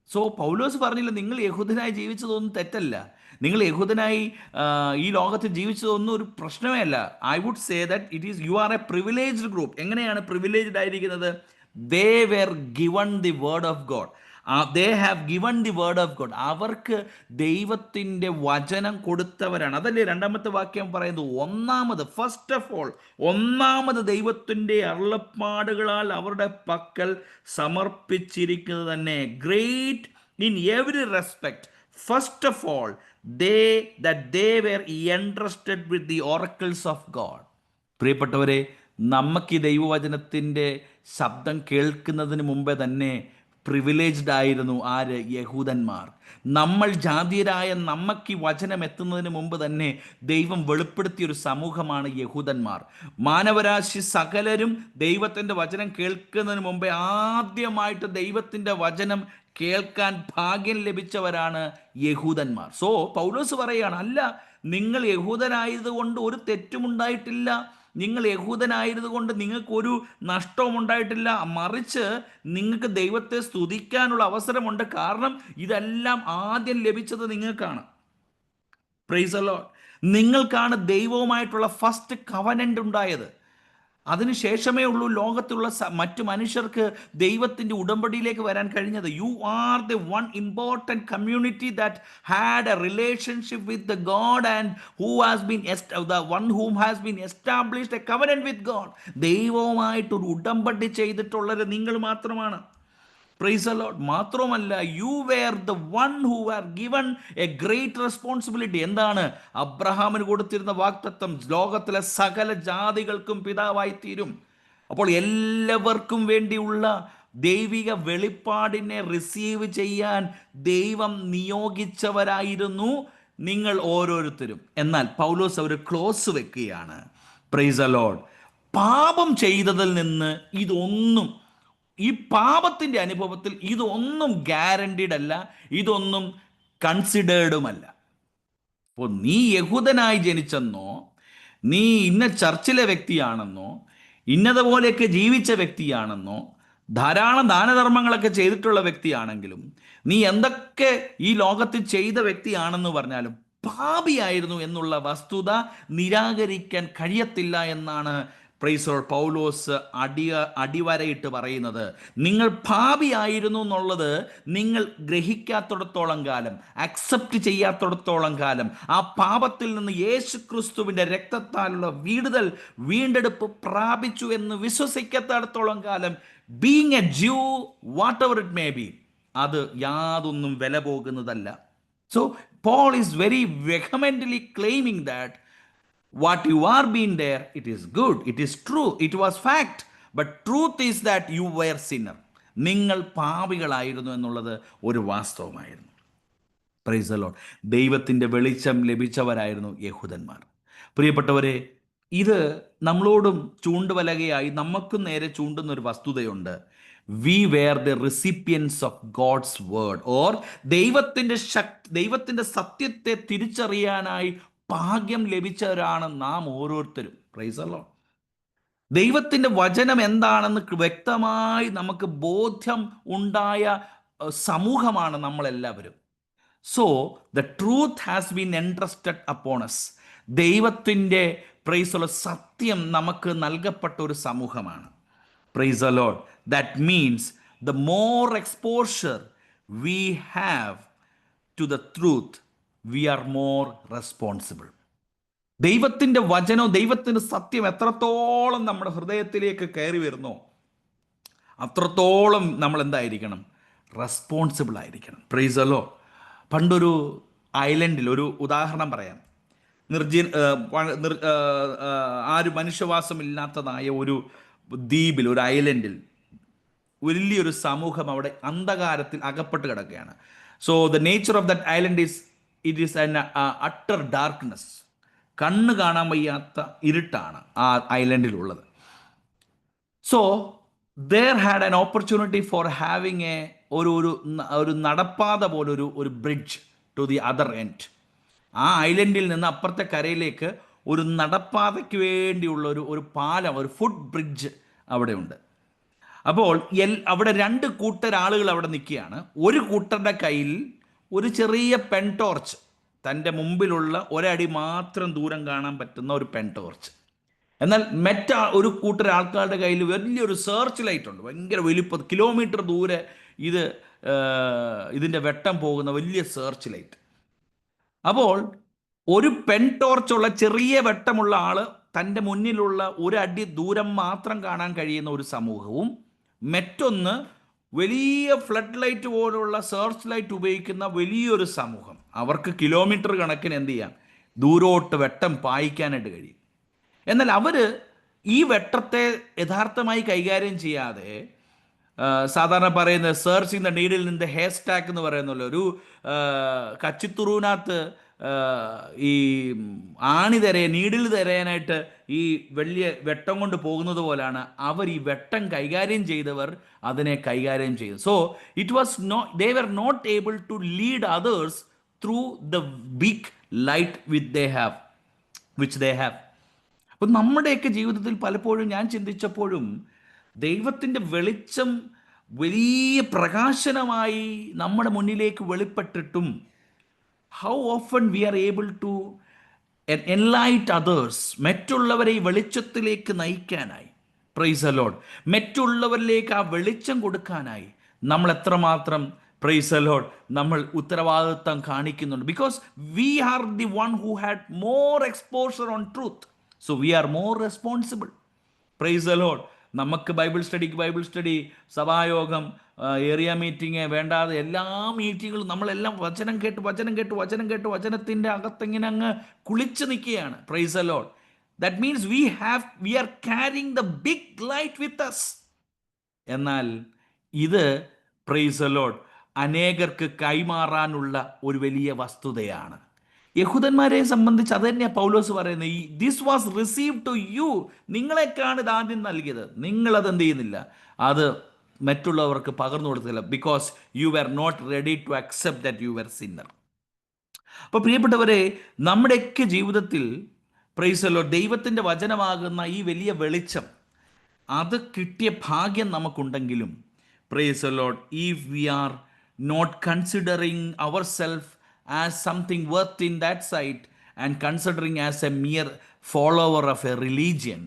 സോ പൗലോസ് പറഞ്ഞില്ല നിങ്ങൾ യഹൂദനായി ജീവിച്ചതൊന്നും തെറ്റല്ല, നിങ്ങൾ യഹൂദനായി ഈ ലോകത്ത് ജീവിച്ചതൊന്നും ഒരു പ്രശ്നമേ അല്ല. I would say that it is you are a privileged group. എങ്ങനെയാണ് പ്രിവിലേജ്ഡ് ആയിരിക്കുന്നത്? They were given the word of God. They have given the word of God. അവർക്ക് ദൈവത്തിൻ്റെ വചനം കൊടുത്തവരാണ്. അതല്ലേ രണ്ടാമത്തെ വാക്യം പറയുന്നത്. ഫസ്റ്റ് ഓഫ് ഓൾ, ഒന്നാമത് ദൈവത്തിൻ്റെ അരുളപ്പാടുകളാൽ അവരുടെ പക്കൽ സമർപ്പിച്ചിരിക്കുന്നത് തന്നെ. Great in every respect. First of all they were entrusted with the oracles of God. പ്രിയപ്പെട്ടവരെ, നമുക്ക് ഈ ദൈവവചനത്തിൻ്റെ ശബ്ദം കേൾക്കുന്നതിന് മുമ്പേ തന്നെ പ്രിവിലേജ്ഡ് ആയിരുന്നു ആര്? യഹൂദന്മാർ. നമ്മൾ ജാതീയരായ നമുക്ക് ഈ വചനം എത്തുന്നതിന് മുമ്പ് തന്നെ ദൈവം വെളിപ്പെടുത്തിയൊരു സമൂഹമാണ് യഹൂദന്മാർ. മാനവരാശി സകലരും ദൈവത്തിൻ്റെ വചനം കേൾക്കുന്നതിന് മുമ്പേ ആദ്യമായിട്ട് ദൈവത്തിൻ്റെ വചനം കേൾക്കാൻ ഭാഗ്യം ലഭിച്ചവരാണ് യഹൂദന്മാർ. സോ പൗലോസ് പറയുകയാണ്, അല്ല, നിങ്ങൾ യഹൂദനായതുകൊണ്ട് ഒരു തെറ്റുമുണ്ടായിട്ടില്ല, നിങ്ങൾ യഹൂദനായതുകൊണ്ട് നിങ്ങൾക്കൊരു നഷ്ടവും ഉണ്ടായിട്ടില്ല, മറിച്ച് നിങ്ങൾക്ക് ദൈവത്തെ സ്തുതിക്കാനുള്ള അവസരമുണ്ട്. കാരണം ഇതെല്ലാം ആദ്യം ലഭിച്ചത് നിങ്ങൾക്കാണ്. Praise the lord. നിങ്ങൾക്കാണ് ദൈവവുമായിട്ടുള്ള ഫസ്റ്റ് കവനന്റ് ഉണ്ടായത്. അതിനുശേഷമേ ഉള്ളൂ ലോകത്തുള്ള മറ്റു മനുഷ്യർക്ക് ദൈവത്തിൻ്റെ ഉടമ്പടിയിലേക്ക് വരാൻ കഴിഞ്ഞത്. You are the one important community that had a relationship with the God and who has been the one whom has been established a covenant with God. ദൈവവുമായിട്ടൊരു ഉടമ്പടി ചെയ്തിട്ടുള്ളത് നിങ്ങൾ മാത്രമാണ്. Praise the Lord. മാത്രമല്ല, you were the one who are given a great responsibility. എന്താണ്? അബ്രഹാമിന് കൊടുത്തിരുന്ന വാഗ്ദത്തം ലോകത്തിലെ സകല ജാതികൾക്കും പിതാവായി തീരും. അപ്പോൾ എല്ലാവർക്കും വേണ്ടിയുള്ള ദൈവിക വെളിപ്പാടിനെ റിസീവ് ചെയ്യാൻ ദൈവം നിയോഗിച്ചവരായിരുന്നു നിങ്ങൾ ഓരോരുത്തരും. എന്നാൽ പൗലോസ് ഒരു ക്ലോസ് വെക്കുകയാണ്. Price the Lord. പാപം ചെയ്തതിൽ നിന്ന് ഇതൊന്നും, ഈ പാപത്തിൻ്റെ അനുഭവത്തിൽ ഇതൊന്നും ഗ്യാരണ്ടീഡ് അല്ല, ഇതൊന്നും കൺസിഡേർഡുമല്ല. അപ്പോൾ നീ യഹൂദനായി ജനിച്ചെന്നോ, നീ ഇന്ന ചർച്ചിലെ വ്യക്തിയാണെന്നോ, ഇന്നതുപോലെയൊക്കെ ജീവിച്ച വ്യക്തിയാണെന്നോ, ധാരാളം ദാനധർമ്മങ്ങളൊക്കെ ചെയ്തിട്ടുള്ള വ്യക്തിയാണെങ്കിലും, നീ എന്തൊക്കെ ഈ ലോകത്തിൽ ചെയ്ത വ്യക്തിയാണെന്ന് പറഞ്ഞാലും പാപിയായിരുന്നു എന്നുള്ള വസ്തുത നിരാകരിക്കാൻ കഴിയത്തില്ല എന്നാണ് പ്രൈസ് ദി ലോർഡ് പൗലോസ് അടിവരയിട്ട് പറയുന്നത്. നിങ്ങൾ പാപിയായിരുന്നു എന്നുള്ളത് നിങ്ങൾ ഗ്രഹിക്കാത്തിടത്തോളം കാലം, അക്സെപ്റ്റ് ചെയ്യാത്തിടത്തോളം കാലം, ആ പാപത്തിൽ നിന്ന് യേശു ക്രിസ്തുവിൻ്റെ രക്തത്താലുള്ള വീണ്ടെടുപ്പ് പ്രാപിച്ചു എന്ന് വിശ്വസിക്കാത്തിടത്തോളം കാലം, being a Jew, whatever it may be, അത് യാതൊന്നും വില പോകുന്നതല്ല. So Paul is very vehemently claiming that what you are being there, it is good, it is true, it was fact, but truth is that you were sinner. നിങ്ങൾ പാപികളായിരുന്നു എന്നുള്ളത് ഒരു വാസ്തവമായിരുന്നു. Price the Lord. ദൈവത്തിൻ്റെ വെളിച്ചം ലഭിച്ചവരായിരുന്നു യഹൂദന്മാർ. പ്രിയപ്പെട്ടവരെ, ഇത് നമ്മളോടും ചൂണ്ടുവലകയായി നമുക്കും നേരെ ചൂണ്ടുന്നൊരു വസ്തുതയുണ്ട്. We were the recipients of God's word, or ദൈവത്തിൻ്റെ സത്യത്തെ തിരിച്ചറിയാനായി ഭാഗ്യം ലഭിച്ചവരാണ് നാം ഓരോരുത്തരും. Praise the Lord. ദൈവത്തിൻ്റെ വചനം എന്താണെന്ന് വ്യക്തമായി നമുക്ക് ബോധ്യം ഉണ്ടായ സമൂഹമാണ് നമ്മളെല്ലാവരും. So the truth has been entrusted upon us. ദൈവത്തിൻ്റെ പ്രൈസ് ദി ലോർഡ് സത്യം നമുക്ക് നൽകപ്പെട്ട ഒരു സമൂഹമാണ്. Praise the Lord. That means the more exposure we have to the truth, we are more responsible. ദൈവത്തിൻ്റെ വചനവും ദൈവത്തിൻ്റെ സത്യം എത്രത്തോളം നമ്മുടെ ഹൃദയത്തിലേക്ക് കയറി വരുന്നോ അത്രത്തോളം നമ്മൾ എന്തായിരിക്കണം? റെസ്പോൺസിബിൾ ആയിരിക്കണം. Price the Lord. പണ്ടൊരു ഐലൻഡിൽ ഒരു ഉദാഹരണം പറയാം. ആരും മനുഷ്യവാസമില്ലാത്തതായ ഒരു ദ്വീപിൽ, ഒരു ഐലൻഡിൽ വലിയൊരു സമൂഹം അവിടെ അന്ധകാരത്തിൽ അകപ്പെട്ട് കിടക്കുകയാണ്. So the nature of that island is it is an utter darkness. കണ്ണ് കാണാൻ വയ്യാത്ത ഇരുട്ടാണ് ആ ഐലൻഡിലുള്ളത്. So there had an opportunity for having ഒരു നടപ്പാത പോലെ ഒരു bridge to the other end. ആ ഐലൻഡിൽ നിന്ന് അപ്പുറത്തെ കരയിലേക്ക് ഒരു നടപ്പാതയ്ക്ക് വേണ്ടിയുള്ള ഒരു പാലം, ഒരു ഫുട് ബ്രിഡ്ജ് അവിടെ ഉണ്ട്. അപ്പോൾ അവിടെ രണ്ട് കൂട്ടർ ആളുകൾ അവിടെ നിൽക്കുകയാണ്. ഒരു കൂട്ടരുടെ കയ്യിൽ ഒരു ചെറിയ പെൻ ടോർച്ച്, തൻ്റെ മുമ്പിലുള്ള ഒരടി മാത്രം ദൂരം കാണാൻ പറ്റുന്ന ഒരു പെൻ ടോർച്ച്. എന്നാൽ ഒരു കൂട്ടർ ആൾക്കാരുടെ കയ്യിൽ വലിയൊരു സെർച്ച് ലൈറ്റ് ഉണ്ട്, ഭയങ്കര വലിപ്പം, കിലോമീറ്റർ ദൂരെ ഇതിൻ്റെ വെട്ടം പോകുന്ന വലിയ സെർച്ച് ലൈറ്റ്. അപ്പോൾ ഒരു പെൻ ടോർച്ചുള്ള ചെറിയ വെട്ടമുള്ള ആള് തൻ്റെ മുന്നിലുള്ള ഒരടി ദൂരം മാത്രം കാണാൻ കഴിയുന്ന ഒരു സമൂഹവും, മറ്റൊന്ന് വലിയ ഫ്ലഡ് ലൈറ്റ് പോലുള്ള സെർച്ച് ലൈറ്റ് ഉപയോഗിക്കുന്ന വലിയൊരു സമൂഹം. അവർക്ക് കിലോമീറ്റർ കണക്കിന് എന്ത് ചെയ്യാം, ദൂരോട്ട് വെട്ടം പായിക്കാനായിട്ട് കഴിയും. എന്നാൽ അവർ ഈ വെട്ടത്തെ യഥാർത്ഥമായി കൈകാര്യം ചെയ്യാതെ, സാധാരണ പറയുന്ന searching the needle in the hair stack എന്ന് പറയുന്നല്ലോ, ഒരു കച്ചിത്തുറൂനകത്ത് ഈ നീഡിൽ തിരയാനായിട്ട് ഈ വലിയ വെട്ടം കൊണ്ട് പോകുന്നത് പോലാണ് അവർ ഈ വെട്ടം കൈകാര്യം ചെയ്തവർ അതിനെ കൈകാര്യം ചെയ്തു. So it was they were not able to lead others through the big light which they have. അപ്പം നമ്മുടെയൊക്കെ ജീവിതത്തിൽ പലപ്പോഴും ഞാൻ ചിന്തിച്ചപ്പോഴും ദൈവത്തിൻ്റെ വെളിച്ചം വലിയ പ്രകാശനമായി നമ്മുടെ മുന്നിലേക്ക് വെളിപ്പെട്ടിട്ടും how often we are able to enlighten others, മറ്റുള്ളവരെ ഈ വെളിച്ചത്തിലേക്ക് നയിക്കാനായി, പ്രൈസ് ദി ലോർഡ്, മറ്റുള്ളവരിലേക്ക് ആ വെളിച്ചം കൊടുക്കാനായി നമ്മൾ എത്രമാത്രം, പ്രൈസ് ദി ലോർഡ്, നമ്മൾ ഉത്തരവാദിത്വം കാണിക്കുന്നുണ്ട്. Because we are the one who had more exposure on truth, so we are more responsible. Price the Lord. നമുക്ക് ബൈബിൾ സ്റ്റഡി, സഭായോഗം, ഏരിയ മീറ്റിംഗ് വേണ്ടാതെ എല്ലാ മീറ്റിങ്ങുകളും നമ്മളെല്ലാം വചനം കേട്ട് വചനത്തിൻ്റെ അകത്തെങ്ങനെ അങ്ങ് കുളിച്ച് നിൽക്കുകയാണ്. Praise the Lord. That means we are carrying the big light with us. എന്നാൽ ഇത്, പ്രൈസ് ദി ലോർഡ്, അനേകർക്ക് കൈമാറാനുള്ള ഒരു വലിയ വസ്തുതയാണ്. യഹൂദന്മാരെ സംബന്ധിച്ച് അത് തന്നെയാണ് പൗലോസ് പറയുന്നത്. This was received to you, നിങ്ങളെക്കാണ് ഇത് ആദ്യം നൽകിയത്, നിങ്ങളത് എന്ത് ചെയ്യുന്നില്ല, അത് മറ്റുള്ളവർക്ക് പകർന്നു കൊടുത്തില്ല. Because you were not ready to accept that you were sinner. അപ്പോൾ പ്രിയപ്പെട്ടവരെ, നമ്മുടെയൊക്കെ ജീവിതത്തിൽ, പ്രൈസ് ദി ലോർഡ്, ദൈവത്തിൻ്റെ വചനമാകുന്ന ഈ വലിയ വെളിച്ചം അത് കിട്ടിയ ഭാഗ്യം നമുക്കുണ്ടെങ്കിലും, praise the Lord, if we are not considering our self as something worth in that sight and considering as a mere follower of a religion,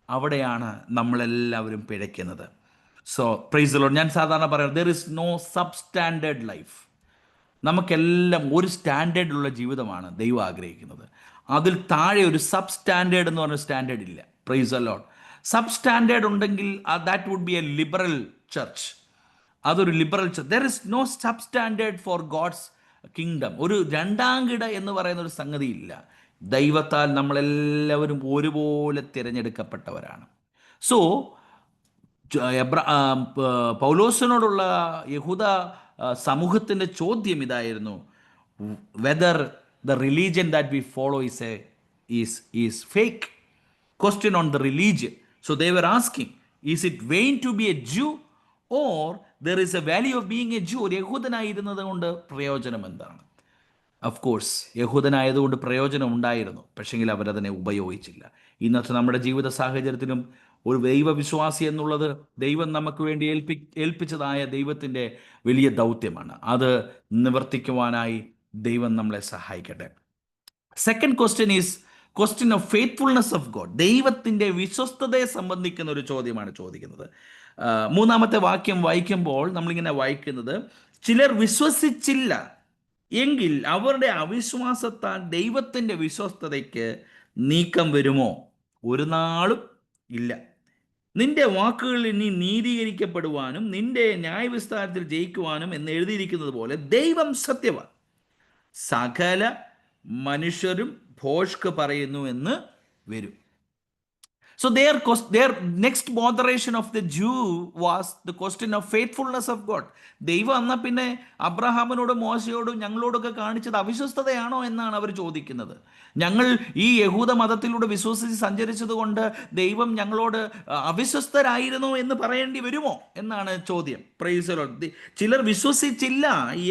അവിടെയാണ് നമ്മളെല്ലാവരും പിഴയ്ക്കുന്നത്. So praise the Lord. ഞാൻ സാധാരണ പറയാം, there is no substandard life. നമുക്കെല്ലാം ഒരു സ്റ്റാൻഡേർഡുള്ള ജീവിതമാണ് ദൈവം ആഗ്രഹിക്കുന്നത്. അതിൽ താഴെ ഒരു സബ് സ്റ്റാൻഡേർഡ് എന്ന് പറഞ്ഞ സ്റ്റാൻഡേർഡ് ഇല്ല. Praise the Lord. Substandard ഉണ്ടെങ്കിൽ that would be a liberal church. അതൊരു liberal. There is no substandard for God's kingdom. ഒരു രണ്ടാം കിട എന്ന് പറയുന്ന ഒരു സംഗതി ഇല്ല. ദൈവത്താൽ നമ്മളെല്ലാവരും ഒരുപോലെ തിരഞ്ഞെടുക്കപ്പെട്ടവരാണ്. സോ പൗലോസിനോടുള്ള യഹൂദ സമൂഹത്തിൻ്റെ ചോദ്യം ഇതായിരുന്നു: whether the religion that we follow is fake. Question on the religion. So they were asking, is it vain to be a Jew, or there is a value of being a Jew? ഒരു യഹൂദനായിരുന്നത് കൊണ്ട് പ്രയോജനം എന്താണ്? Of course യഹൂദനായതുകൊണ്ട് പ്രയോജനം ഉണ്ടായിരുന്നു, പക്ഷെങ്കിൽ അവരതിനെ ഉപയോഗിച്ചില്ല. ഇന്നത്തെ നമ്മുടെ ജീവിത സാഹചര്യത്തിലും ഒരു ദൈവവിശ്വാസി എന്നുള്ളത് ദൈവം നമുക്ക് വേണ്ടി ഏൽപ്പിച്ചതായ ദൈവത്തിൻ്റെ വലിയ ദൗത്യമാണ്. അത് നിവർത്തിക്കുവാനായി ദൈവം നമ്മളെ സഹായിക്കട്ടെ. Second question is question of faithfulness of God. ദൈവത്തിൻ്റെ വിശ്വസ്തതയെ സംബന്ധിക്കുന്ന ഒരു ചോദ്യമാണ് ചോദിക്കുന്നത്. മൂന്നാമത്തെ വാക്യം വായിക്കുമ്പോൾ നമ്മളിങ്ങനെ വായിക്കുന്നത്: ചിലർ വിശ്വസിച്ചില്ല എങ്കിൽ അവരുടെ അവിശ്വാസത്താൽ ദൈവത്തിൻ്റെ വിശ്വസ്തതയ്ക്ക് നീക്കം വരുമോ? ഒരു നാളും ഇല്ല. നിന്റെ വാക്കുകൾ ഇനി നീതീകരിക്കപ്പെടുവാനും നിന്റെ ന്യായവിസ്താരത്തിൽ ജയിക്കുവാനും എന്ന് എഴുതിയിരിക്കുന്നത് പോലെ ദൈവം സത്യവാൻ, സകല മനുഷ്യരും ഭോഷ്ക് പറയുന്നു എന്ന് വരും. So their next botheration of the Jew was the question of faithfulness of God. ദൈവം എന്നാൽ പിന്നെ അബ്രഹാമിനോടും മോശയോടും ഞങ്ങളോടൊക്കെ കാണിച്ചത് അവിശ്വസ്തതയാണോ എന്നാണ് അവർ ചോദിക്കുന്നത്. ഞങ്ങൾ ഈ യഹൂദ മതത്തിലൂടെ വിശ്വസിച്ച് സഞ്ചരിച്ചത് കൊണ്ട് ദൈവം ഞങ്ങളോട് അവിശ്വസ്തരായിരുന്നു എന്ന് പറയേണ്ടി വരുമോ എന്നാണ് ചോദ്യം. Price the Lord. ചിലർ വിശ്വസിച്ചില്ല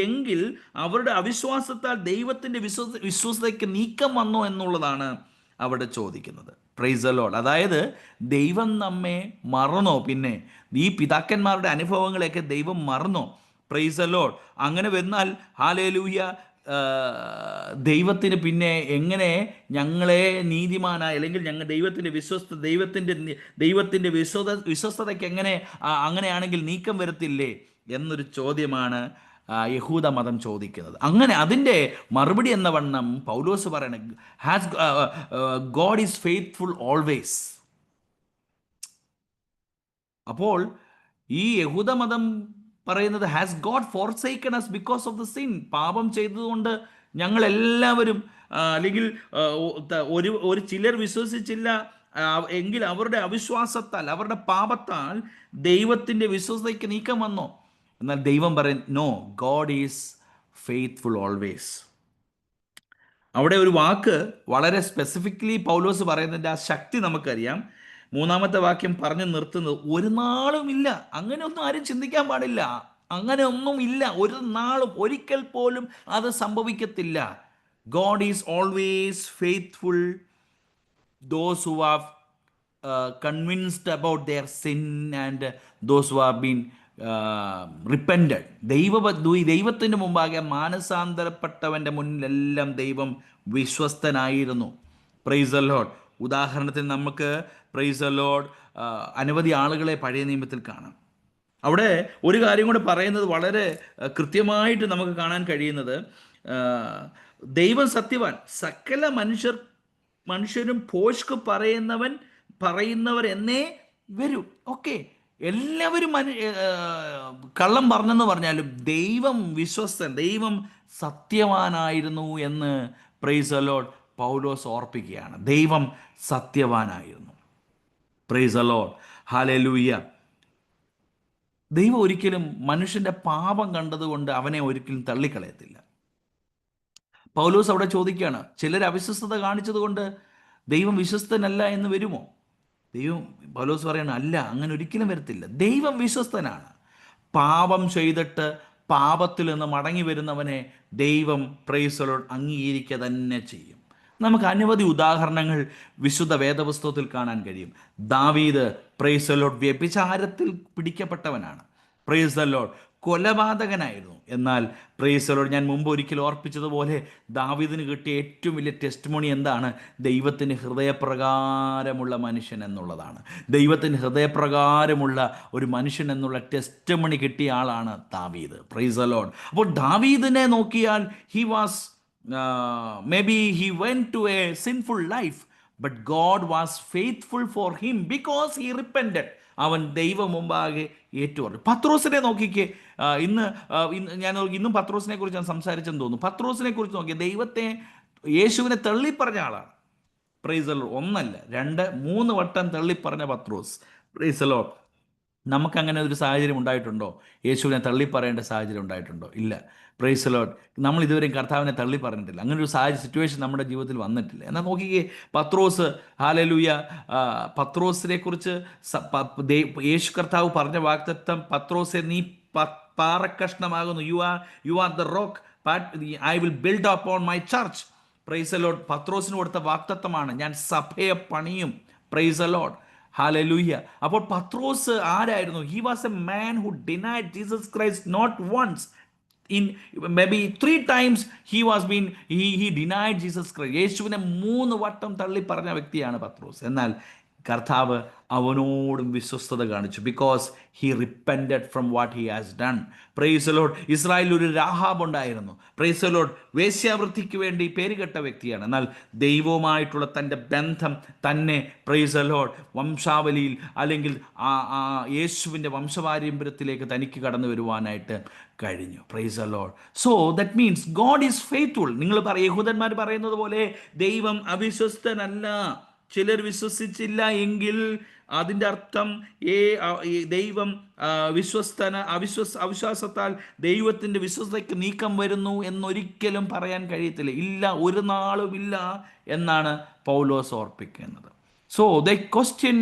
എങ്കിൽ അവരുടെ അവിശ്വാസത്താൽ ദൈവത്തിൻ്റെ വിശ്വസ്തതയ്ക്ക് നീക്കം വന്നോ എന്നുള്ളതാണ് അവിടെ ചോദിക്കുന്നത്. Price the Lord. അതായത് ദൈവം നമ്മെ മറന്നോ? പിന്നെ ഈ പിതാക്കന്മാരുടെ അനുഭവങ്ങളെയൊക്കെ ദൈവം മറന്നോ? Price the Lord. അങ്ങനെ വന്നാൽ ഹല്ലേലൂയ, ദൈവത്തിന് പിന്നെ എങ്ങനെ ഞങ്ങളെ നീതിമാനായ അല്ലെങ്കിൽ ഞങ്ങൾ ദൈവത്തിൻ്റെ വിശ്വസ്തതയ്ക്ക് അങ്ങനെയാണെങ്കിൽ നീക്കം വരത്തില്ലേ എന്നൊരു ചോദ്യമാണ് യഹൂദ മതം ചോദിക്കുന്നത്. അങ്ങനെ അതിൻ്റെ മറുപടി എന്ന വണ്ണം പൗലോസ് പറയണ ഗോഡ് ഈസ് ഫെയ്ത്ത്ഫുൾ ഓൾവേസ്. അപ്പോൾ ഈ യഹൂദ മതം പറയുന്നത് has God forsaken us because of the sin. പാപം ചെയ്തതുകൊണ്ട് ഞങ്ങളെല്ലാവരും അല്ലെങ്കിൽ ഒരു ചിലർ വിശ്വസിച്ചില്ല എങ്കിൽ അവരുടെ അവിശ്വാസത്താൽ അവരുടെ പാപത്താൽ ദൈവത്തിൻ്റെ വിശ്വസ്തതയ്ക്ക് നീക്കം വന്നോ? എന്നാൽ ദൈവം പറയും no, God is faithful always. അവിടെ ഒരു വാക്ക് വളരെ സ്പെസിഫിക്കലി പൗലോസ് പറയുന്നതിൻ്റെ ആ ശക്തി നമുക്കറിയാം. മൂന്നാമത്തെ വാക്യം പറഞ്ഞു നിർത്തുന്നത് ഒരു നാളും ഇല്ല. അങ്ങനെയൊന്നും ആരും ചിന്തിക്കാൻ പാടില്ല. അങ്ങനെ ഒന്നും ഇല്ല, ഒരു നാളും ഒരിക്കൽ പോലും അത് സംഭവിക്കത്തില്ല. God is always faithful. Those who have convinced about their sin and those who have been repented. ദൈവത്തിന് മുമ്പാകെ മാനസാന്തരപ്പെട്ടവൻ്റെ മുന്നിലെല്ലാം ദൈവം വിശ്വസ്തനായിരുന്നു. Price the Lord. ഉദാഹരണത്തിന് നമുക്ക് പ്രൈസ് ദി ലോർഡ് അനവധി ആളുകളെ പഴയ നിയമത്തിൽ കാണാം. അവിടെ ഒരു കാര്യം കൂടെ പറയുന്നത് വളരെ കൃത്യമായിട്ട് നമുക്ക് കാണാൻ കഴിയുന്നത്, ദൈവം സത്യവാൻ, സകല മനുഷ്യരും ഭോഷ്ക് പറയുന്നവർ എന്നേ വരൂ. ഓക്കെ, എല്ലാവരും കള്ളം പറഞ്ഞെന്ന് പറഞ്ഞാലും ദൈവം വിശ്വസ്തൻ, ദൈവം സത്യവാനായിരുന്നു എന്ന് പ്രൈസ് ദി ലോർഡ് പൗലോസ് ഓർപ്പിക്കുകയാണ്. ദൈവം സത്യവാനായിരുന്നു. Praise the Lord. ഹല്ലേലൂയ. ദൈവം ഒരിക്കലും മനുഷ്യൻ്റെ പാപം കണ്ടതുകൊണ്ട് അവനെ ഒരിക്കലും തള്ളിക്കളയത്തില്ല. പൗലോസ് അവിടെ ചോദിക്കുകയാണ്, ചിലർ അവിശ്വസ്തത കാണിച്ചതുകൊണ്ട് ദൈവം വിശ്വസ്തനല്ല എന്ന് വരുമോ? പൗലോസ് പറയണം, അല്ല, അങ്ങനെ ഒരിക്കലും വരത്തില്ല. ദൈവം വിശ്വസ്തനാണ്. പാപം ചെയ്തിട്ട് പാപത്തിൽ നിന്ന് മടങ്ങി വരുന്നവനെ ദൈവം പ്രൈസ് ദി ലോർഡ് അംഗീകരിക്കുക തന്നെ ചെയ്യും. നമുക്ക് അനവധി ഉദാഹരണങ്ങൾ വിശുദ്ധ വേദപുസ്തകത്തിൽ കാണാൻ കഴിയും. ദാവീദ് പ്രൈസ് ദി ലോർഡ് വ്യഭിചാരത്തിൽ പിടിക്കപ്പെട്ടവനാണ്. പ്രൈസ് ദി ലോർഡ് കൊലപാതകനായിരുന്നു. എന്നാൽ പ്രൈസ് ദി ലോർഡ്, ഞാൻ മുമ്പ് ഒരിക്കൽ ഓർപ്പിച്ചതുപോലെ ദാവീദിന് കിട്ടിയ ഏറ്റവും വലിയ ടെസ്റ്റിമോണി എന്താണ്? ദൈവത്തിന് ഹൃദയപ്രകാരമുള്ള മനുഷ്യൻ എന്നുള്ളതാണ്. ദൈവത്തിന് ഹൃദയപ്രകാരമുള്ള ഒരു മനുഷ്യൻ എന്നുള്ള ടെസ്റ്റിമോണി കിട്ടിയ ആളാണ് ദാവീദ്. Praise the Lord. അപ്പോൾ ദാവീദിനെ നോക്കിയാൽ he was maybe he went to a sinful life, but God was faithful for him because he repented. അവൻ ദൈവം മുമ്പാകെ ഏറ്റുപറഞ്ഞു. പത്രോസിനെ നോക്കിക്കേ. ഇന്നും പത്രോസിനെ കുറിച്ച് ഞാൻ സംസാരിച്ചെന്ന് തോന്നുന്നു. പത്രോസിനെ കുറിച്ച് നോക്കിയേ, യേശുവിനെ തള്ളിപ്പറഞ്ഞ ആളാണ്. Praise the Lord. ഒന്നല്ല, 2, 3 വട്ടം തള്ളിപ്പറഞ്ഞ പത്രോസ്. Praise the Lord. നമുക്കങ്ങനെ ഒരു സാഹചര്യം ഉണ്ടായിട്ടുണ്ടോ? യേശുവിനെ തള്ളിപ്പറയേണ്ട സാഹചര്യം ഉണ്ടായിട്ടുണ്ടോ? ഇല്ല. Praise the Lord. നമ്മൾ ഇതുവരെയും കർത്താവിനെ തള്ളി പറഞ്ഞിട്ടില്ല. അങ്ങനെ ഒരു സിറ്റുവേഷൻ നമ്മുടെ ജീവിതത്തിൽ വന്നിട്ടില്ല. എന്നാൽ നോക്കിക്കേ, പത്രോസ്, ഹല്ലേലൂയ, പത്രോസിനെ കുറിച്ച് യേശു കർത്താവ് പറഞ്ഞ വാഗ്ദത്തം, പത്രോസെ നീ പാറക്കഷ്ണമാകുന്നു, you are the rock, I will build upon my church. Praise the Lord. പത്രോസിന് കൊടുത്ത വാഗ്ദത്തമാണ്, ഞാൻ സഭയെ പണിയും. Praise the Lord. ഹല്ലേലൂയ. അപ്പോൾ പത്രോസ് ആരായിരുന്നു? He was a man who denied Jesus Christ not once, in maybe 3 times he denied Jesus Christ. യേശുവിനെ 3 വട്ടം തള്ളി പറഞ്ഞ വ്യക്തിയാണ് പത്രോസ്. എന്നാൽ കർത്താവ് അവനോടും വിശ്വസ്തത കാണിച്ചു. Because he repented from what he has done. Price the Lord. ഇസ്രായേലിൽ ഒരു രാഹാബ് ഉണ്ടായിരുന്നു. Price the Lord. വേശ്യാവൃത്തിക്ക് വേണ്ടി പേരുകെട്ട വ്യക്തിയാണ്. എന്നാൽ ദൈവവുമായിട്ടുള്ള തൻ്റെ ബന്ധം തന്നെ, പ്രൈസ് ദി ലോർഡ്, വംശാവലിയിൽ അല്ലെങ്കിൽ യേശുവിൻ്റെ വംശപാരമ്പര്യത്തിലേക്ക് തനിക്ക് കടന്നു വരുവാനായിട്ട് കഴിഞ്ഞു. Price the Lord. So that means God is faithful. നിങ്ങൾ യഹൂദന്മാർ പറയുന്നത് പോലെ ദൈവം അവിശ്വസ്തനല്ല. ചിലർ വിശ്വസിച്ചില്ല എങ്കിൽ അതിൻ്റെ അർത്ഥം ദൈവം അവിശ്വാസത്താൽ ദൈവത്തിൻ്റെ വിശ്വസ്തയ്ക്ക് നീക്കം വരുന്നു എന്നൊരിക്കലും പറയാൻ കഴിയത്തില്ല. ഇല്ല, ഒരു നാളും ഇല്ല എന്നാണ് പൗലോസ് ഓർപ്പിക്കുന്നത്. So the question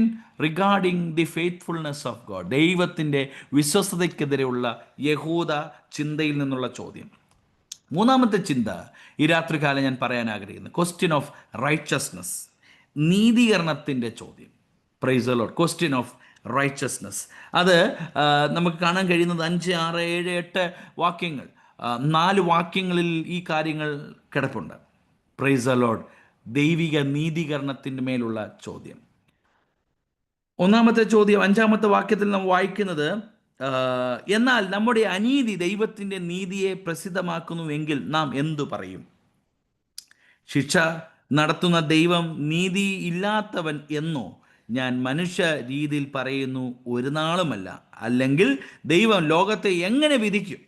regarding the faithfulness of God, ദൈവത്തിൻ്റെ വിശ്വസ്തതയ്ക്കെതിരെയുള്ള യഹൂദ ചിന്തയിൽ നിന്നുള്ള ചോദ്യം. മൂന്നാമത്തെ ചിന്ത ഈ രാത്രികാലം ഞാൻ പറയാൻ ആഗ്രഹിക്കുന്നു, ക്വസ്റ്റ്യൻ ഓഫ് റൈച്ചസ്നെസ്, നീതീകരണത്തിൻ്റെ ചോദ്യം. Price the Lord. Question of righteousness. അത് നമുക്ക് കാണാൻ കഴിയുന്നത് 5, 6, 7, 8 വാക്യങ്ങൾ, 4 വാക്യങ്ങളിൽ ഈ കാര്യങ്ങൾ കിടപ്പുണ്ട്. Price the Lord. ദൈവിക നീതീകരണത്തിൻ്റെ മേലുള്ള ചോദ്യം. ഒന്നാമത്തെ ചോദ്യം 5-ാമത്തെ വാക്യത്തിൽ നാം വായിക്കുന്നത്, എന്നാൽ നമ്മുടെ അനീതി ദൈവത്തിൻ്റെ നീതിയെ പ്രസിദ്ധമാക്കുന്നുവെങ്കിൽ നാം എന്തു പറയും? ശിക്ഷ നടത്തുന്ന ദൈവം നീതി ഇല്ലാത്തവൻ എന്നോ? ഞാൻ മനുഷ്യ രീതിയിൽ പറയുന്നു, ഒരു നാളുമല്ല. അല്ലെങ്കിൽ ദൈവം ലോകത്തെ എങ്ങനെ വിധിക്കും?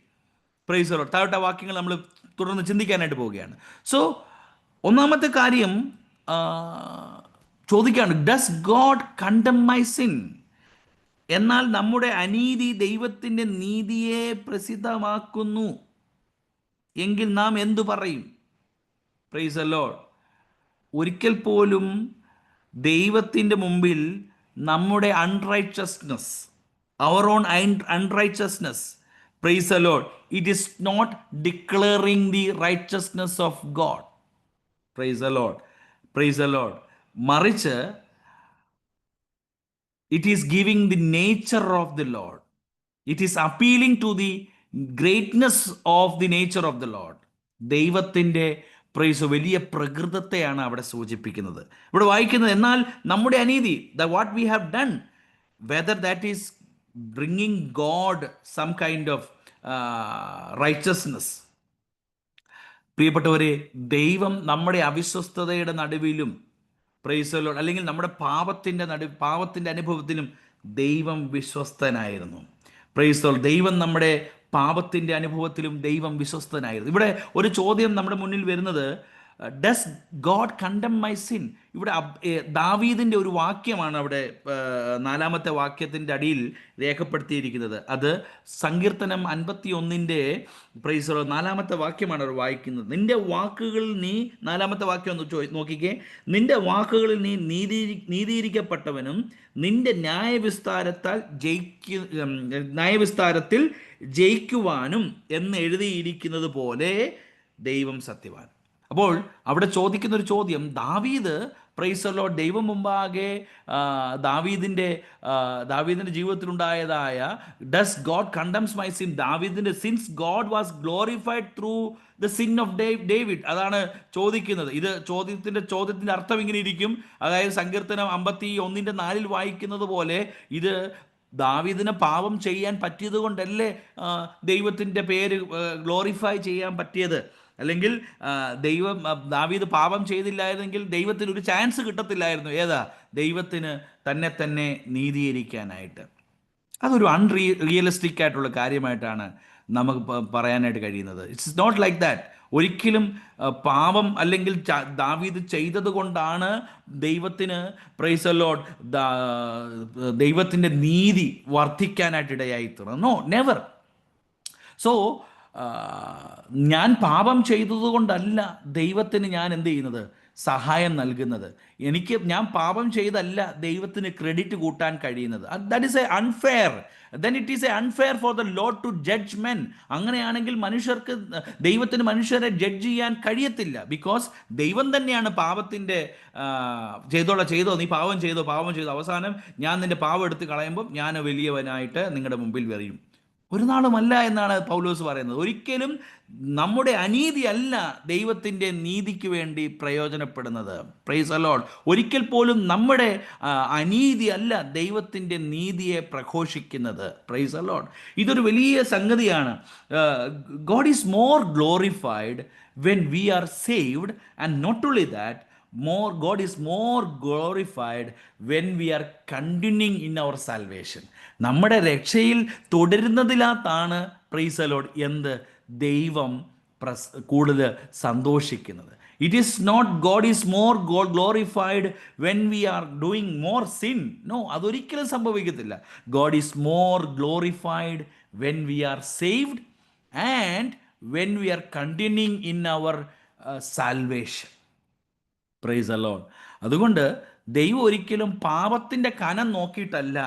Price the Lord. താഴത്തെ വാക്യങ്ങൾ നമ്മൾ തുടർന്ന് ചിന്തിക്കാനായിട്ട് പോവുകയാണ്. സോ ഒന്നാമത്തെ കാര്യം ചോദിക്കുകയാണ്, does God condemn my sin? എന്നാൽ നമ്മുടെ അനീതി ദൈവത്തിൻ്റെ നീതിയെ പ്രസിദ്ധമാക്കുന്നു എങ്കിൽ നാം എന്തു പറയും? Praise the Lord. ഒരിക്കൽ പോലും ദൈവത്തിൻ്റെ മുമ്പിൽ നമ്മുടെ unrighteousness, our own unrighteousness, praise the Lord, it is not declaring the righteousness of God. Praise the Lord. Praise the Lord. മറിച്ച് it is giving the nature of the Lord. It is appealing to the greatness of the nature of the Lord. ദൈവത്തിൻ്റെ praise വലിയ പ്രകൃതത്തെയാണ് അവിടെ സൂചിപ്പിക്കുന്നത്. ഇവിടെ വായിക്കുന്നത്, എന്നാൽ നമ്മുടെ അനീതി, what we have done, whether that is bringing God some kind of righteousness. പ്രിയപ്പെട്ടവരെ, ദൈവം നമ്മുടെ അവിശ്വസ്തതയുടെ നടുവിലും, പ്രൈസ് ദി ലോർഡ്, അല്ലെങ്കിൽ നമ്മുടെ പാപത്തിൻ്റെ അനുഭവത്തിലും ദൈവം വിശ്വസ്തനായിരുന്നു. Price the Lord. ദൈവം നമ്മുടെ പാപത്തിൻ്റെ അനുഭവത്തിലും ദൈവം വിശ്വസ്തനായിരുന്നു. ഇവിടെ ഒരു ചോദ്യം നമ്മുടെ മുന്നിൽ വരുന്നത്, does God condemn my sin? ഇവിടെ ദാവീദിൻ്റെ ഒരു വാക്യമാണ് അവിടെ 4-ാമത്തെ വാക്യത്തിൻ്റെ അടിയിൽ രേഖപ്പെടുത്തിയിരിക്കുന്നത്. അത് സങ്കീർത്തനം 51-ന്റെ പ്രൈസ് 4-ാമത്തെ വാക്യമാണ് അവർ വായിക്കുന്നത്. നിന്റെ വാക്കുകളിൽ നീ, 4-ാമത്തെ വാക്യം ഒന്ന് നോക്കിക്കേ, നിന്റെ വാക്കുകളിൽ നീ നീതീകരിക്കപ്പെട്ടവനും നിന്റെ ന്യായവിസ്താരത്തിൽ ജയിക്കുവാനും എന്ന് എഴുതിയിരിക്കുന്നത് പോലെ ദൈവം സത്യവാൻ. അപ്പോൾ അവിടെ ചോദിക്കുന്ന ഒരു ചോദ്യം, ദാവീദ്, പ്രൈസ് ദി ലോർഡ്, ദൈവം മുമ്പാകെ ദാവീദിൻ്റെ ജീവിതത്തിലുണ്ടായതായ does God condemns my sin, ദാവീദിൻ്റെ sins God was glorified through the sin of David. അതാണ് ചോദിക്കുന്നത്. ഇത് ചോദ്യത്തിൻ്റെ അർത്ഥം ഇങ്ങനെ ഇരിക്കും. അതായത് സങ്കീർത്തനം 51-ന്റെ 4 വായിക്കുന്നത് പോലെ, ഇത് ദാവീദിന് പാപം ചെയ്യാൻ പറ്റിയത് കൊണ്ടല്ലേ ദൈവത്തിൻ്റെ പേര് ഗ്ലോറിഫൈ ചെയ്യാൻ പറ്റിയത്? അല്ലെങ്കിൽ ദാവീദ് പാപം ചെയ്തില്ലായിരുന്നെങ്കിൽ ദൈവത്തിന് ഒരു ചാൻസ് കിട്ടത്തില്ലായിരുന്നു. ഏതാ? ദൈവത്തിന് തന്നെ നീതീകരിക്കാനായിട്ട്. അതൊരു റിയലിസ്റ്റിക് ആയിട്ടുള്ള കാര്യമായിട്ടാണ് നമുക്ക് പറയാനായിട്ട് കഴിയുന്നത്. It's not like that. ഒരിക്കലും പാപം അല്ലെങ്കിൽ ദാവീദ് ചെയ്തത് കൊണ്ടാണ് ദൈവത്തിന് പ്രൈസ് ദി ലോർഡ് ദൈവത്തിൻ്റെ നീതി വർദ്ധിക്കാനായിട്ട് ഇടയായി തീർന്നത്. No, never. സോ ഞാൻ പാപം ചെയ്തതുകൊണ്ടല്ല ദൈവത്തിന് ഞാൻ എന്ത് ചെയ്യുന്നത്, സഹായം നൽകുന്നത്. ഞാൻ പാപം ചെയ്തല്ല ദൈവത്തിന് ക്രെഡിറ്റ് കൂട്ടാൻ കഴിയുന്നത്. That is a unfair. Then it is a unfair for the Lord to judge men. അങ്ങനെയാണെങ്കിൽ ദൈവത്തിന് മനുഷ്യരെ ജഡ്ജ് ചെയ്യാൻ കഴിയത്തില്ല. ബിക്കോസ് ദൈവം തന്നെയാണ് പാപത്തിൻ്റെ ചെയ്തോ നീ പാപം ചെയ്തോ അവസാനം ഞാൻ നിന്റെ പാപം എടുത്ത് കളയുമ്പോൾ ഞാൻ വലിയവനായിട്ട് നിങ്ങളുടെ മുമ്പിൽ വരും. ഒരു നാളുമല്ല എന്നാണ് പൗലോസ് പറയുന്നത്. ഒരിക്കലും നമ്മുടെ അനീതി അല്ല ദൈവത്തിൻ്റെ നീതിക്ക് വേണ്ടി പ്രയോജനപ്പെടുന്നത്. Price the Lord. ഒരിക്കൽ പോലും നമ്മുടെ അനീതി അല്ല ദൈവത്തിൻ്റെ നീതിയെ പ്രഘോഷിക്കുന്നത്. Price the Lord. ഇതൊരു വലിയ സംഗതിയാണ്. God is more glorified when we are saved, and not only that, God is more glorified when we are continuing in our salvation. നമ്മുടെ രക്ഷയിൽ തുടരുന്നതിലാണ് പ്രൈസ് ദി ലോർഡ് ദൈവം കൂടുതൽ സന്തോഷിക്കുന്നത്. It is not God is more glorified when we are doing more sin. No, അതൊരിക്കലും സംഭവിക്കത്തില്ല. God is more glorified when we are saved and when we are continuing in our salvation. Praise the Lord. അതുകൊണ്ട് ദൈവം ഒരിക്കലും പാപത്തിൻ്റെ കനം നോക്കിയിട്ടല്ല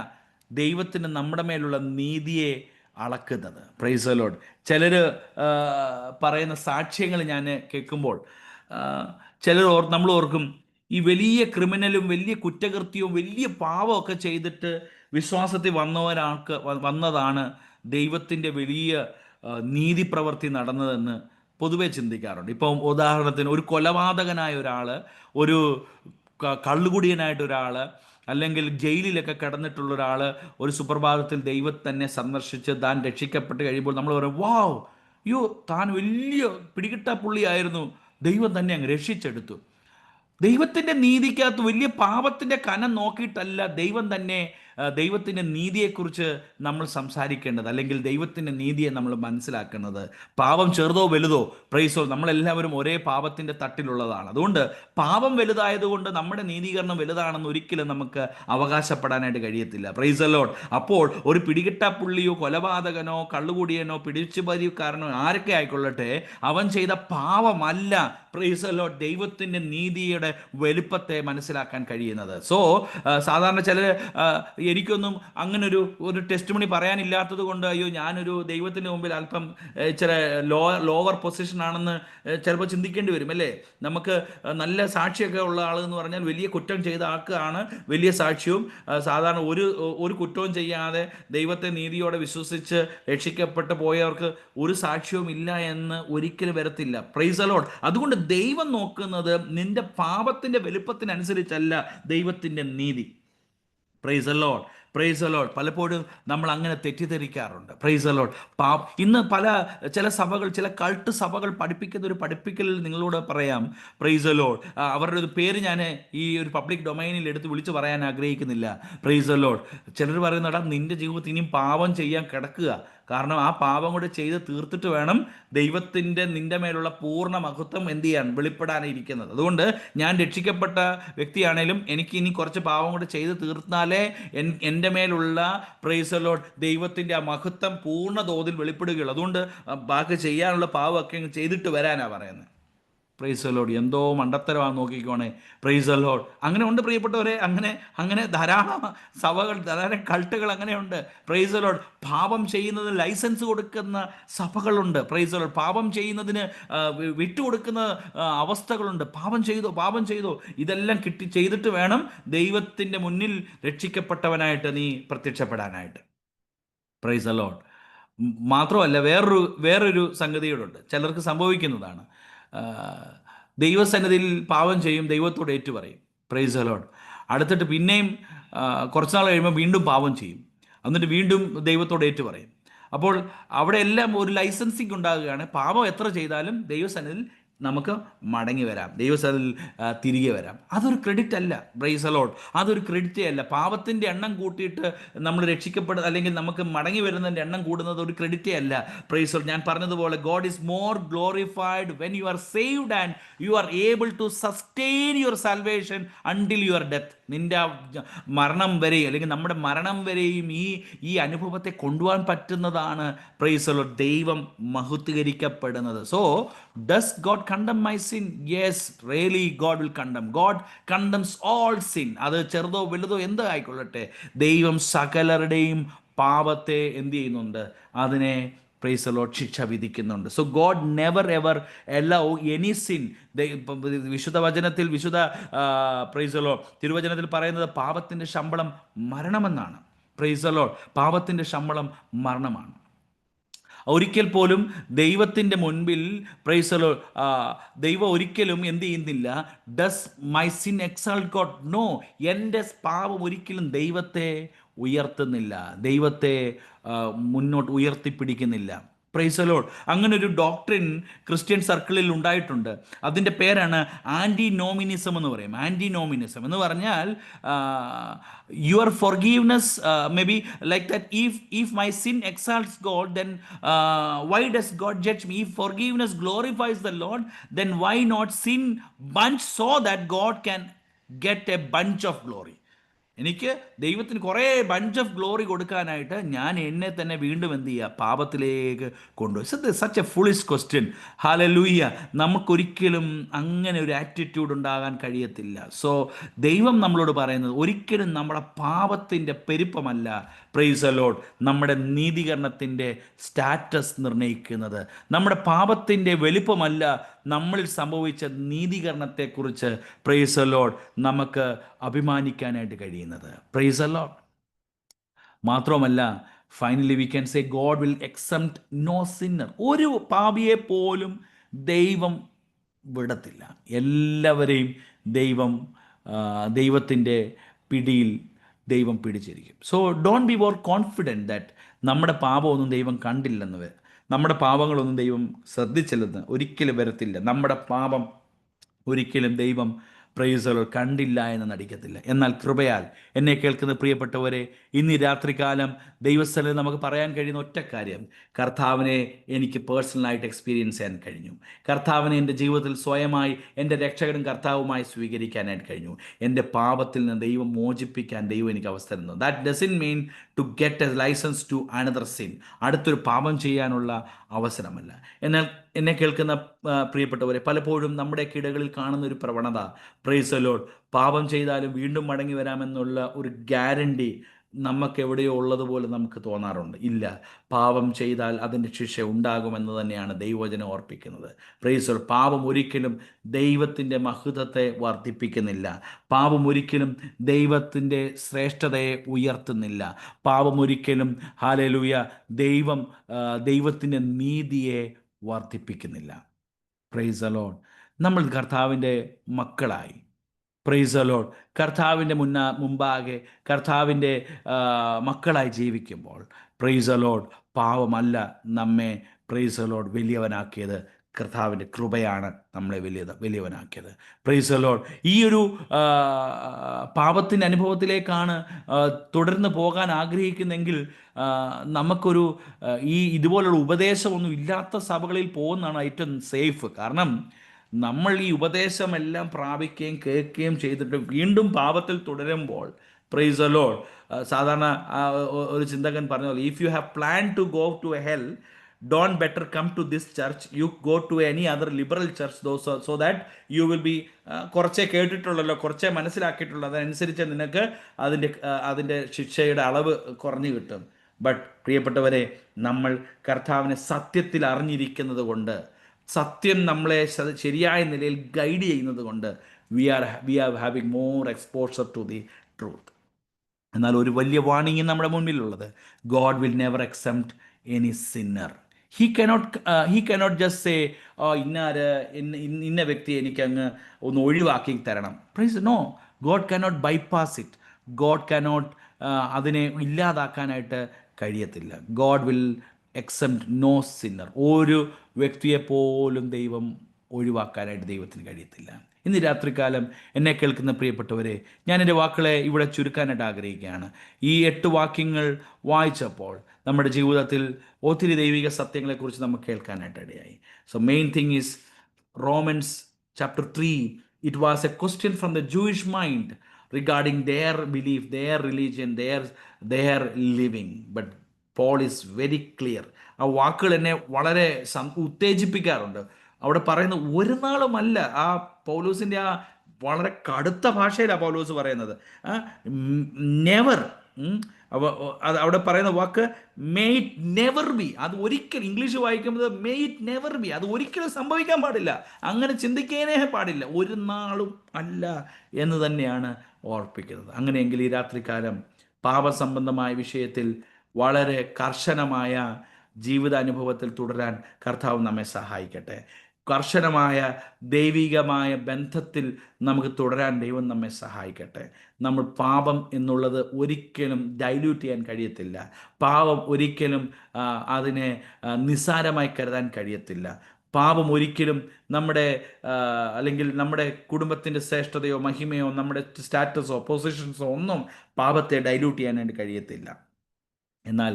ദൈവത്തിന് നമ്മുടെ മേലുള്ള നീതിയെ അളക്കുന്നത്. Price the Lord. ചിലർ പറയുന്ന സാക്ഷ്യങ്ങൾ ഞാൻ കേൾക്കുമ്പോൾ നമ്മൾ ഓർക്കും, ഈ വലിയ ക്രിമിനലും വലിയ കുറ്റകൃത്യവും വലിയ പാപമൊക്കെ ചെയ്തിട്ട് വിശ്വാസത്തിൽ വന്നതാണ് ദൈവത്തിൻ്റെ വലിയ നീതി പ്രവൃത്തി നടന്നതെന്ന് പൊതുവെ ചിന്തിക്കാറുണ്ട്. ഇപ്പം ഉദാഹരണത്തിന് ഒരു കൊലപാതകനായ ഒരാൾ, ഒരു കള്ളുകുടിയനായിട്ട് ഒരാൾ, അല്ലെങ്കിൽ ജയിലിലൊക്കെ കിടന്നിട്ടുള്ള ഒരാൾ ഒരു സുപ്രഭാതത്തിൽ ദൈവത്തെ തന്നെ സന്ദർശിച്ച് താൻ രക്ഷിക്കപ്പെട്ട് കഴിയുമ്പോൾ നമ്മൾ പറയും, വാവ്, താൻ വലിയ പിടികിട്ടാപ്പുള്ളിയായിരുന്നു, ദൈവം തന്നെ അങ്ങ് രക്ഷിച്ചെടുത്തു. ദൈവത്തിൻ്റെ നീതിക്കകത്ത് വലിയ പാപത്തിൻ്റെ കനം നോക്കിയിട്ടല്ല ദൈവത്തിൻ്റെ നീതിയെക്കുറിച്ച് നമ്മൾ സംസാരിക്കേണ്ടത്, അല്ലെങ്കിൽ ദൈവത്തിൻ്റെ നീതിയെ നമ്മൾ മനസ്സിലാക്കുന്നത്. പാപം ചെറുതോ വലുതോ, പ്രൈസോ, നമ്മളെല്ലാവരും ഒരേ പാപത്തിൻ്റെ തട്ടിലുള്ളതാണ്. അതുകൊണ്ട് പാപം വലുതായതുകൊണ്ട് നമ്മുടെ നീതീകരണം വലുതാണെന്ന് ഒരിക്കലും നമുക്ക് അവകാശപ്പെടാനായിട്ട് കഴിയത്തില്ല. Price the Lord. അപ്പോൾ ഒരു പിടികിട്ടാപ്പുള്ളിയോ കൊലപാതകനോ കള്ളുകൂടിയനോ പിടിച്ചുപറിക്കാരനോ ആരൊക്കെ ആയിക്കൊള്ളട്ടെ, അവൻ ചെയ്ത പാപമല്ല പ്രൈസ് ദി ലോർഡ് ദൈവത്തിൻ്റെ നീതിയുടെ വലുപ്പത്തെ മനസ്സിലാക്കാൻ കഴിയുന്നത്. സോ സാധാരണ ചിലർ എനിക്കൊന്നും അങ്ങനെ ഒരു ടെസ്റ്റ് മണി പറയാനില്ലാത്തത് കൊണ്ട് അയ്യോ ഞാനൊരു ദൈവത്തിൻ്റെ മുമ്പിൽ അല്പം ചില ലോവർ പൊസിഷൻ ആണെന്ന് ചിലപ്പോൾ ചിന്തിക്കേണ്ടി വരും, അല്ലേ? നമുക്ക് നല്ല സാക്ഷിയൊക്കെ ഉള്ള ആളെന്ന് പറഞ്ഞാൽ വലിയ കുറ്റം ചെയ്ത ആൾക്കാണ് വലിയ സാക്ഷ്യവും. സാധാരണ ഒരു കുറ്റവും ചെയ്യാതെ ദൈവത്തെ നീതിയോടെ വിശ്വസിച്ച് രക്ഷിക്കപ്പെട്ട് പോയവർക്ക് ഒരു സാക്ഷ്യവും ഇല്ല എന്ന് ഒരിക്കലും വരത്തില്ല. Price the Lord. അതുകൊണ്ട് ദൈവം നോക്കുന്നത് നിന്റെ പാപത്തിൻ്റെ വലുപ്പത്തിനനുസരിച്ചല്ല ദൈവത്തിൻ്റെ നീതി. Price the Lord. Praise the Lord. പലപ്പോഴും നമ്മൾ അങ്ങനെ തെറ്റിദ്ധരിക്കാറുണ്ട്. Price the Lord. ഇന്ന് ചില സഭകൾ, ചില കൾട്ട് സഭകൾ പഠിപ്പിക്കുന്ന ഒരു പഠിപ്പിക്കലിൽ നിങ്ങളോട് പറയാം. Price the Lord. അവരുടെ ഒരു പേര് ഞാൻ ഈ ഒരു പബ്ലിക് ഡൊമൈനിൽ എടുത്ത് വിളിച്ചു പറയാൻ ആഗ്രഹിക്കുന്നില്ല. Price the Lord. ചിലർ പറയുന്നടാ, നിന്റെ ജീവിതത്തിൽ ഇനിയും പാപം ചെയ്യാൻ കിടക്കുക, കാരണം ആ പാപം കൂടെ ചെയ്ത് തീർത്തിട്ട് വേണം ദൈവത്തിൻ്റെ നിൻ്റെ മേലുള്ള പൂർണ്ണ മഹത്വം എന്ത് ചെയ്യാൻ, വെളിപ്പെടാനിരിക്കുന്നത്. അതുകൊണ്ട് ഞാൻ രക്ഷിക്കപ്പെട്ട വ്യക്തിയാണേലും എനിക്ക് ഇനി കുറച്ച് പാപം കൂടെ ചെയ്ത് തീർത്താലേ എൻ്റെ മേലുള്ള പ്രൈസ് ദി ലോർഡ് ദൈവത്തിൻ്റെ ആ മഹത്വം പൂർണ്ണ തോതിൽ വെളിപ്പെടുകയുള്ളൂ. അതുകൊണ്ട് ബാക്കി ചെയ്യാനുള്ള പാവമൊക്കെ ചെയ്തിട്ട് വരാനാണ് പറയുന്നത്. Praise the Lord. എന്തോ മണ്ടത്തരമാണ് നോക്കിക്കോണേ. Praise the Lord. അങ്ങനെ ഉണ്ട് പ്രിയപ്പെട്ടവരെ. അങ്ങനെ ധാരാളം സഭകൾ, ധാരാളം കൾട്ടുകൾ അങ്ങനെയുണ്ട്. Praise the Lord. പാപം ചെയ്യുന്നതിന് ലൈസൻസ് കൊടുക്കുന്ന സഭകളുണ്ട്. Price the Lord. പാപം ചെയ്യുന്നതിന് വിട്ടുകൊടുക്കുന്ന അവസ്ഥകളുണ്ട്. പാപം ചെയ്തോ ഇതെല്ലാം ചെയ്തിട്ട് വേണം ദൈവത്തിൻ്റെ മുന്നിൽ രക്ഷിക്കപ്പെട്ടവനായിട്ട് നീ പ്രത്യക്ഷപ്പെടാനായിട്ട്. Price the Lord. മാത്രമല്ല വേറൊരു സംഗതിയോടുണ്ട്. ചിലർക്ക് സംഭവിക്കുന്നതാണ്. ദൈവസന്നിധിയിൽ പാപം ചെയ്യും, ദൈവത്തോട് ഏറ്റുപറയും. Praise the Lord. അടുത്തിട്ട് പിന്നെയും കുറച്ച് നാൾ കഴിയുമ്പോൾ വീണ്ടും പാപം ചെയ്യും, എന്നിട്ട് വീണ്ടും ദൈവത്തോട് ഏറ്റുപറയും. അപ്പോൾ അവിടെ എല്ലാം ഒരു ലൈസൻസിങ് ഉണ്ടാകുകയാണ്. പാപം എത്ര ചെയ്താലും ദൈവസന്നിധിയിൽ നമുക്ക് മടങ്ങി വരാം, ദൈവസന്നിധിയിൽ തിരികെ വരാം. അതൊരു ക്രെഡിറ്റ് അല്ല, പ്രൈസ് ദി ലോർഡ്. അതൊരു ക്രെഡിറ്റേ അല്ല. പാപത്തിൻ്റെ എണ്ണം കൂട്ടിയിട്ട് നമ്മൾ രക്ഷിക്കപ്പെടുക അല്ലെങ്കിൽ നമുക്ക് മടങ്ങി വരുന്നതിൻ്റെ എണ്ണം കൂടുന്നത് ഒരു ക്രെഡിറ്റേ അല്ല, പ്രൈസ് ദി ലോർഡ്. ഞാൻ പറഞ്ഞതുപോലെ God is more glorified when you are saved and you are able to sustain your salvation until your death. നിൻ്റെ മരണം വരെയും അല്ലെങ്കിൽ നമ്മുടെ മരണം വരെയും ഈ അനുഭവത്തെ കൊണ്ടുപോകാൻ പറ്റുന്നതാണ്, പ്രൈസ് ദി ലോർഡ്, ദൈവം മഹത്വീകരിക്കപ്പെടുന്നത്. So does God condemn my sin? Yes, really God will condemn. God condemns all sin. അത് ചെറുതോ വലുതോ എന്തോ ആയിക്കൊള്ളട്ടെ, ദൈവം സകലരുടെയും പാപത്തെ എന്ത് ചെയ്യുന്നുണ്ട്? അതിനെ, പ്രൈസ് ദി ലോർഡ്, ശിക്ഷ വിധിക്കുന്നുണ്ട്. So God never ever allow any sin. വിശുദ്ധ വചനത്തിൽ, പ്രൈസ് ദി ലോർഡ്, തിരുവചനത്തിൽ പറയുന്നത് പാപത്തിൻ്റെ ശമ്പളം മരണമെന്നാണ്. പ്രൈസ് ദി ലോർഡ്, പാപത്തിൻ്റെ ശമ്പളം മരണമാണ്. ഒരിക്കൽ പോലും ദൈവത്തിൻ്റെ മുൻപിൽ, പ്രൈസ് ദി ലോർഡ്, ദൈവം ഒരിക്കലും എന്ത് ചെയ്യുന്നില്ല? Does my sin exalt God? No. എൻ്റെ പാപം ഒരിക്കലും ദൈവത്തെ ഉയർത്തുന്നില്ല, ദൈവത്തെ മുന്നോട്ട് ഉയർത്തിപ്പിടിക്കുന്നില്ല. Price the Lord. അങ്ങനെ ഒരു ഡോക്ട്രിൻ ക്രിസ്ത്യൻ സർക്കിളിൽ ഉണ്ടായിട്ടുണ്ട്. അതിൻ്റെ പേരാണ് ആൻറ്റിനോമിനിസം എന്ന് പറയും. ആൻറ്റിനോമിനിസം എന്ന് പറഞ്ഞാൽ your forgiveness may be like that. If my sin exalts God, then why does God judge me? If forgiveness glorifies the Lord, then why not sin bunch so that God can get a bunch of glory? എനിക്ക് ദൈവത്തിന് കുറേ bunch of glory കൊടുക്കാനായിട്ട് ഞാൻ എന്നെ തന്നെ വീണ്ടും എന്ത് ചെയ്യുക? പാപത്തിലേക്ക് കൊണ്ടുപോയി. Such A foolish question. Hallelujah. നമുക്കൊരിക്കലും അങ്ങനെ ഒരു ആറ്റിറ്റ്യൂഡ് ഉണ്ടാകാൻ കഴിയത്തില്ല. സോ ദൈവം നമ്മളോട് പറയുന്നത് ഒരിക്കലും നമ്മുടെ പാപത്തിൻ്റെ പെരുപ്പമല്ല, പ്രൈസ് ദി ലോർഡ്, നമ്മുടെ നീതീകരണത്തിൻ്റെ സ്റ്റാറ്റസ് നിർണ്ണയിക്കുന്നത്. നമ്മുടെ പാപത്തിൻ്റെ വലിപ്പമല്ല നമ്മളിൽ സംഭവിച്ച നീതീകരണത്തെക്കുറിച്ച്, പ്രൈസ് ദി ലോർഡ്, നമുക്ക് അഭിമാനിക്കാനായിട്ട് കഴിയുന്നത്. Praise the Lord. മാത്രമല്ല, finally we can say God will accept no sinner. ഒരു പാപിയെ പോലും ദൈവം വിടത്തില്ല. എല്ലാവരെയും ദൈവത്തിൻ്റെ പിടിയിൽ ദൈവം പിടിച്ചിരിക്കും. So don't be more confident that നമ്മുടെ പാപമൊന്നും ദൈവം കണ്ടില്ലെന്ന്, നമ്മുടെ പാപങ്ങളൊന്നും ദൈവം ശ്രദ്ധിച്ചില്ലെന്ന് ഒരിക്കലും വരത്തില്ല. നമ്മുടെ പാപം ഒരിക്കലും ദൈവം, പ്രൈസ് ദി ലോർഡ്, കണ്ടില്ല എന്ന് നടിക്കത്തില്ല. എന്നാൽ കൃപയാൽ എന്നെ കേൾക്കുന്ന പ്രിയപ്പെട്ടവരെ, ഇന്ന് രാത്രികാലം ദൈവസ്ഥലിൽ നമുക്ക് പറയാൻ കഴിയുന്ന ഒറ്റ കാര്യം, കർത്താവിനെ എനിക്ക് പേഴ്സണലായിട്ട് എക്സ്പീരിയൻസ് ചെയ്യാൻ കഴിഞ്ഞു. കർത്താവിനെ എൻ്റെ ജീവിതത്തിൽ സ്വയമായി എൻ്റെ രക്ഷകനും കർത്താവുമായി സ്വീകരിക്കാനായിട്ട് കഴിഞ്ഞു. എൻ്റെ പാപത്തിൽ നിന്ന് ദൈവം മോചിപ്പിക്കാൻ ദൈവം എനിക്ക് അവസരം തന്നു. That doesn't mean to get a licence to another sin. അടുത്തൊരു പാപം ചെയ്യാനുള്ള അവസരമല്ല. എന്നാൽ എന്നെ കേൾക്കുന്ന പ്രിയപ്പെട്ടവരെ, പലപ്പോഴും നമ്മുടെ കിടകളിൽ കാണുന്ന ഒരു പ്രവണത, പ്രൈസ് ദി ലോർഡ്, പാപം ചെയ്താലും വീണ്ടും മടങ്ങി വരാമെന്നുള്ള ഒരു ഗ്യാരണ്ടി നമുക്ക് എവിടെയോ ഉള്ളതുപോലെ നമുക്ക് തോന്നാറുണ്ട്. ഇല്ല, പാപം ചെയ്താൽ അതിൻ്റെ ശിക്ഷ ഉണ്ടാകുമെന്ന് തന്നെയാണ് ദൈവവചനം ഓർപ്പിക്കുന്നത്. Price the Lord. പാപം ഒരിക്കലും ദൈവത്തിൻ്റെ മഹത്വത്തെ വർദ്ധിപ്പിക്കുന്നില്ല. പാപം ഒരിക്കലും ദൈവത്തിൻ്റെ ശ്രേഷ്ഠതയെ ഉയർത്തുന്നില്ല. പാപം ഒരിക്കലും, ഹല്ലേലൂയ, ദൈവത്തിൻ്റെ നീതിയെ വർദ്ധിപ്പിക്കുന്നില്ല. Price the Lord. നമ്മൾ കർത്താവിൻ്റെ മക്കളായി, പ്രൈസ് ദി ലോർഡ്, കർത്താവിൻ്റെ മുമ്പാകെ കർത്താവിൻ്റെ മക്കളായി ജീവിക്കുമ്പോൾ, പ്രൈസ് ദി ലോർഡ്, പാവമല്ല നമ്മെ, പ്രൈസ് ദി ലോർഡ്, വലിയവനാക്കിയത്. കർത്താവിൻ്റെ കൃപയാണ് നമ്മളെ വലിയവനാക്കിയത്. Price the Lord. ഈ ഒരു പാപത്തിൻ്റെ അനുഭവത്തിലേക്കാണ് തുടർന്ന് പോകാൻ ആഗ്രഹിക്കുന്നെങ്കിൽ നമുക്കൊരു ഇതുപോലുള്ള ഉപദേശമൊന്നും ഇല്ലാത്ത സഭകളിൽ പോകുന്നതാണ് ഏറ്റവും സേഫ്. കാരണം നമ്മൾ ഈ ഉപദേശമെല്ലാം പ്രാപിക്കുകയും കേൾക്കുകയും ചെയ്തിട്ട് വീണ്ടും പാപത്തിൽ തുടരുമ്പോൾ, പ്രൈസ് ദി ലോർഡ്, സാധാരണ ഒരു ചിന്തകൻ പറഞ്ഞ പോലെ, if you have plan to go to a hell, don't better come to this church, you go to any other liberal church so that you will be കുറച്ചേ കേട്ടിട്ടുള്ളല്ലോ, കുറച്ചേ മനസ്സിലാക്കിയിട്ടുള്ളൂ, അതനുസരിച്ച് നിനക്ക് അതിൻ്റെ ശിക്ഷയുടെ അളവ് കുറഞ്ഞു കിട്ടും. ബട്ട് പ്രിയപ്പെട്ടവരെ, നമ്മൾ കർത്താവിനെ സത്യത്തിൽ അറിഞ്ഞിരിക്കുന്നത് കൊണ്ട്, സത്യം നമ്മളെ ശരിയായ നിലയിൽ ഗൈഡ് ചെയ്യുന്നത് കൊണ്ട്, we are having more exposure to the truth. എന്നാൽ ഒരു വലിയ വാണിംഗ് നമ്മുടെ മുൻപിലുള്ളത്, God will never accept any sinner. He cannot just say, ഇന്ന വ്യക്തി എനിക്ക് അങ്ങ് ഒന്ന് ഒഴിവാക്കി തരണം. No, God cannot bypass it. God cannot അതിനെ ഇല്ലാതാക്കാനായിട്ട് കഴിയത്തില്ല. God will accept no sinner. ഒരു വ്യക്തിയെപ്പോലും ദൈവം ഒഴിവാക്കാനായിട്ട് ദൈവത്തിന് കഴിയത്തില്ല. ഇന്ന് രാത്രികാലം എന്നെ കേൾക്കുന്ന പ്രിയപ്പെട്ടവരെ, ഞാൻ എൻ്റെ വാക്കുകളെ ഇവിടെ ചുരുക്കാനായിട്ട് ആഗ്രഹിക്കുകയാണ്. ഈ 8 വാക്യങ്ങൾ വായിച്ചപ്പോൾ നമ്മുടെ ജീവിതത്തിൽ ഒത്തിരി ദൈവിക സത്യങ്ങളെക്കുറിച്ച് നമുക്ക് കേൾക്കാനായിട്ട് ഇടയായി. So main thing is Romans chapter 3, it was a question from the Jewish mind regarding their belief, their religion, their living. But Paul is very clear. ആ വാക്കുകൾ എന്നെ വളരെ ഉത്തേജിപ്പിക്കാറുണ്ട്. അവിടെ പറയുന്ന ഒരു നാളുമല്ല, ആ പൗലോസിൻ്റെ ആ വളരെ കടുത്ത ഭാഷയിലാണ് പൗലോസ് പറയുന്നത്. നെവർ, അത് അവിടെ പറയുന്ന വാക്ക് മേ ഇറ്റ് നെവർ ബി. അത് ഒരിക്കലും, ഇംഗ്ലീഷ് വായിക്കുമ്പോൾ മേ ഇറ്റ് നെവർ ബി, അത് ഒരിക്കലും സംഭവിക്കാൻ പാടില്ല, അങ്ങനെ ചിന്തിക്കാനേ പാടില്ല, ഒരു നാളും അല്ല എന്ന് തന്നെയാണ് ഓർപ്പിക്കുന്നത്. അങ്ങനെയെങ്കിൽ ഈ രാത്രികാലം പാപസംബന്ധമായ വിഷയത്തിൽ വളരെ കർശനമായ ജീവിതാനുഭവത്തിൽ തുടരാൻ കർത്താവ് നമ്മെ സഹായിക്കട്ടെ. കർശനമായ ദൈവികമായ ബന്ധത്തിൽ നമുക്ക് തുടരാൻ ദൈവം നമ്മെ സഹായിക്കട്ടെ. നമ്മൾ പാപം എന്നുള്ളത് ഒരിക്കലും ഡൈല്യൂട്ട് ചെയ്യാൻ കഴിയത്തില്ല. പാപം ഒരിക്കലും അതിനെ നിസ്സാരമായി കരുതാൻ കഴിയത്തില്ല. പാപം ഒരിക്കലും നമ്മുടെ അല്ലെങ്കിൽ നമ്മുടെ കുടുംബത്തിൻ്റെ ശ്രേഷ്ഠതയോ മഹിമയോ നമ്മുടെ സ്റ്റാറ്റസോ പൊസിഷൻസോ ഒന്നും പാപത്തെ ഡൈല്യൂട്ട് ചെയ്യാനായിട്ട് കഴിയത്തില്ല. എന്നാൽ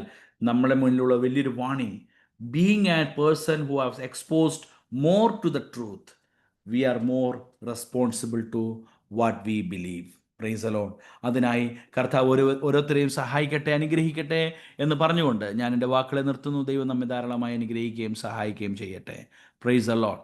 നമ്മുടെ മുന്നിലുള്ള വലിയൊരു warning, being A person who have exposed more to the truth, we are more responsible to what we believe. Praise the Lord. അതിനായി കർത്താവ് ഓരോരുത്തരെയും സഹായിക്കട്ടെ, അനുഗ്രഹിക്കട്ടെ എന്ന് പറഞ്ഞുകൊണ്ട് ഞാൻ എൻ്റെ വാക്കുകളെ നിർത്തുന്നു. ദൈവം നമ്മെ ധാരാളമായി അനുഗ്രഹിക്കുകയും സഹായിക്കുകയും ചെയ്യട്ടെ. Praise the Lord.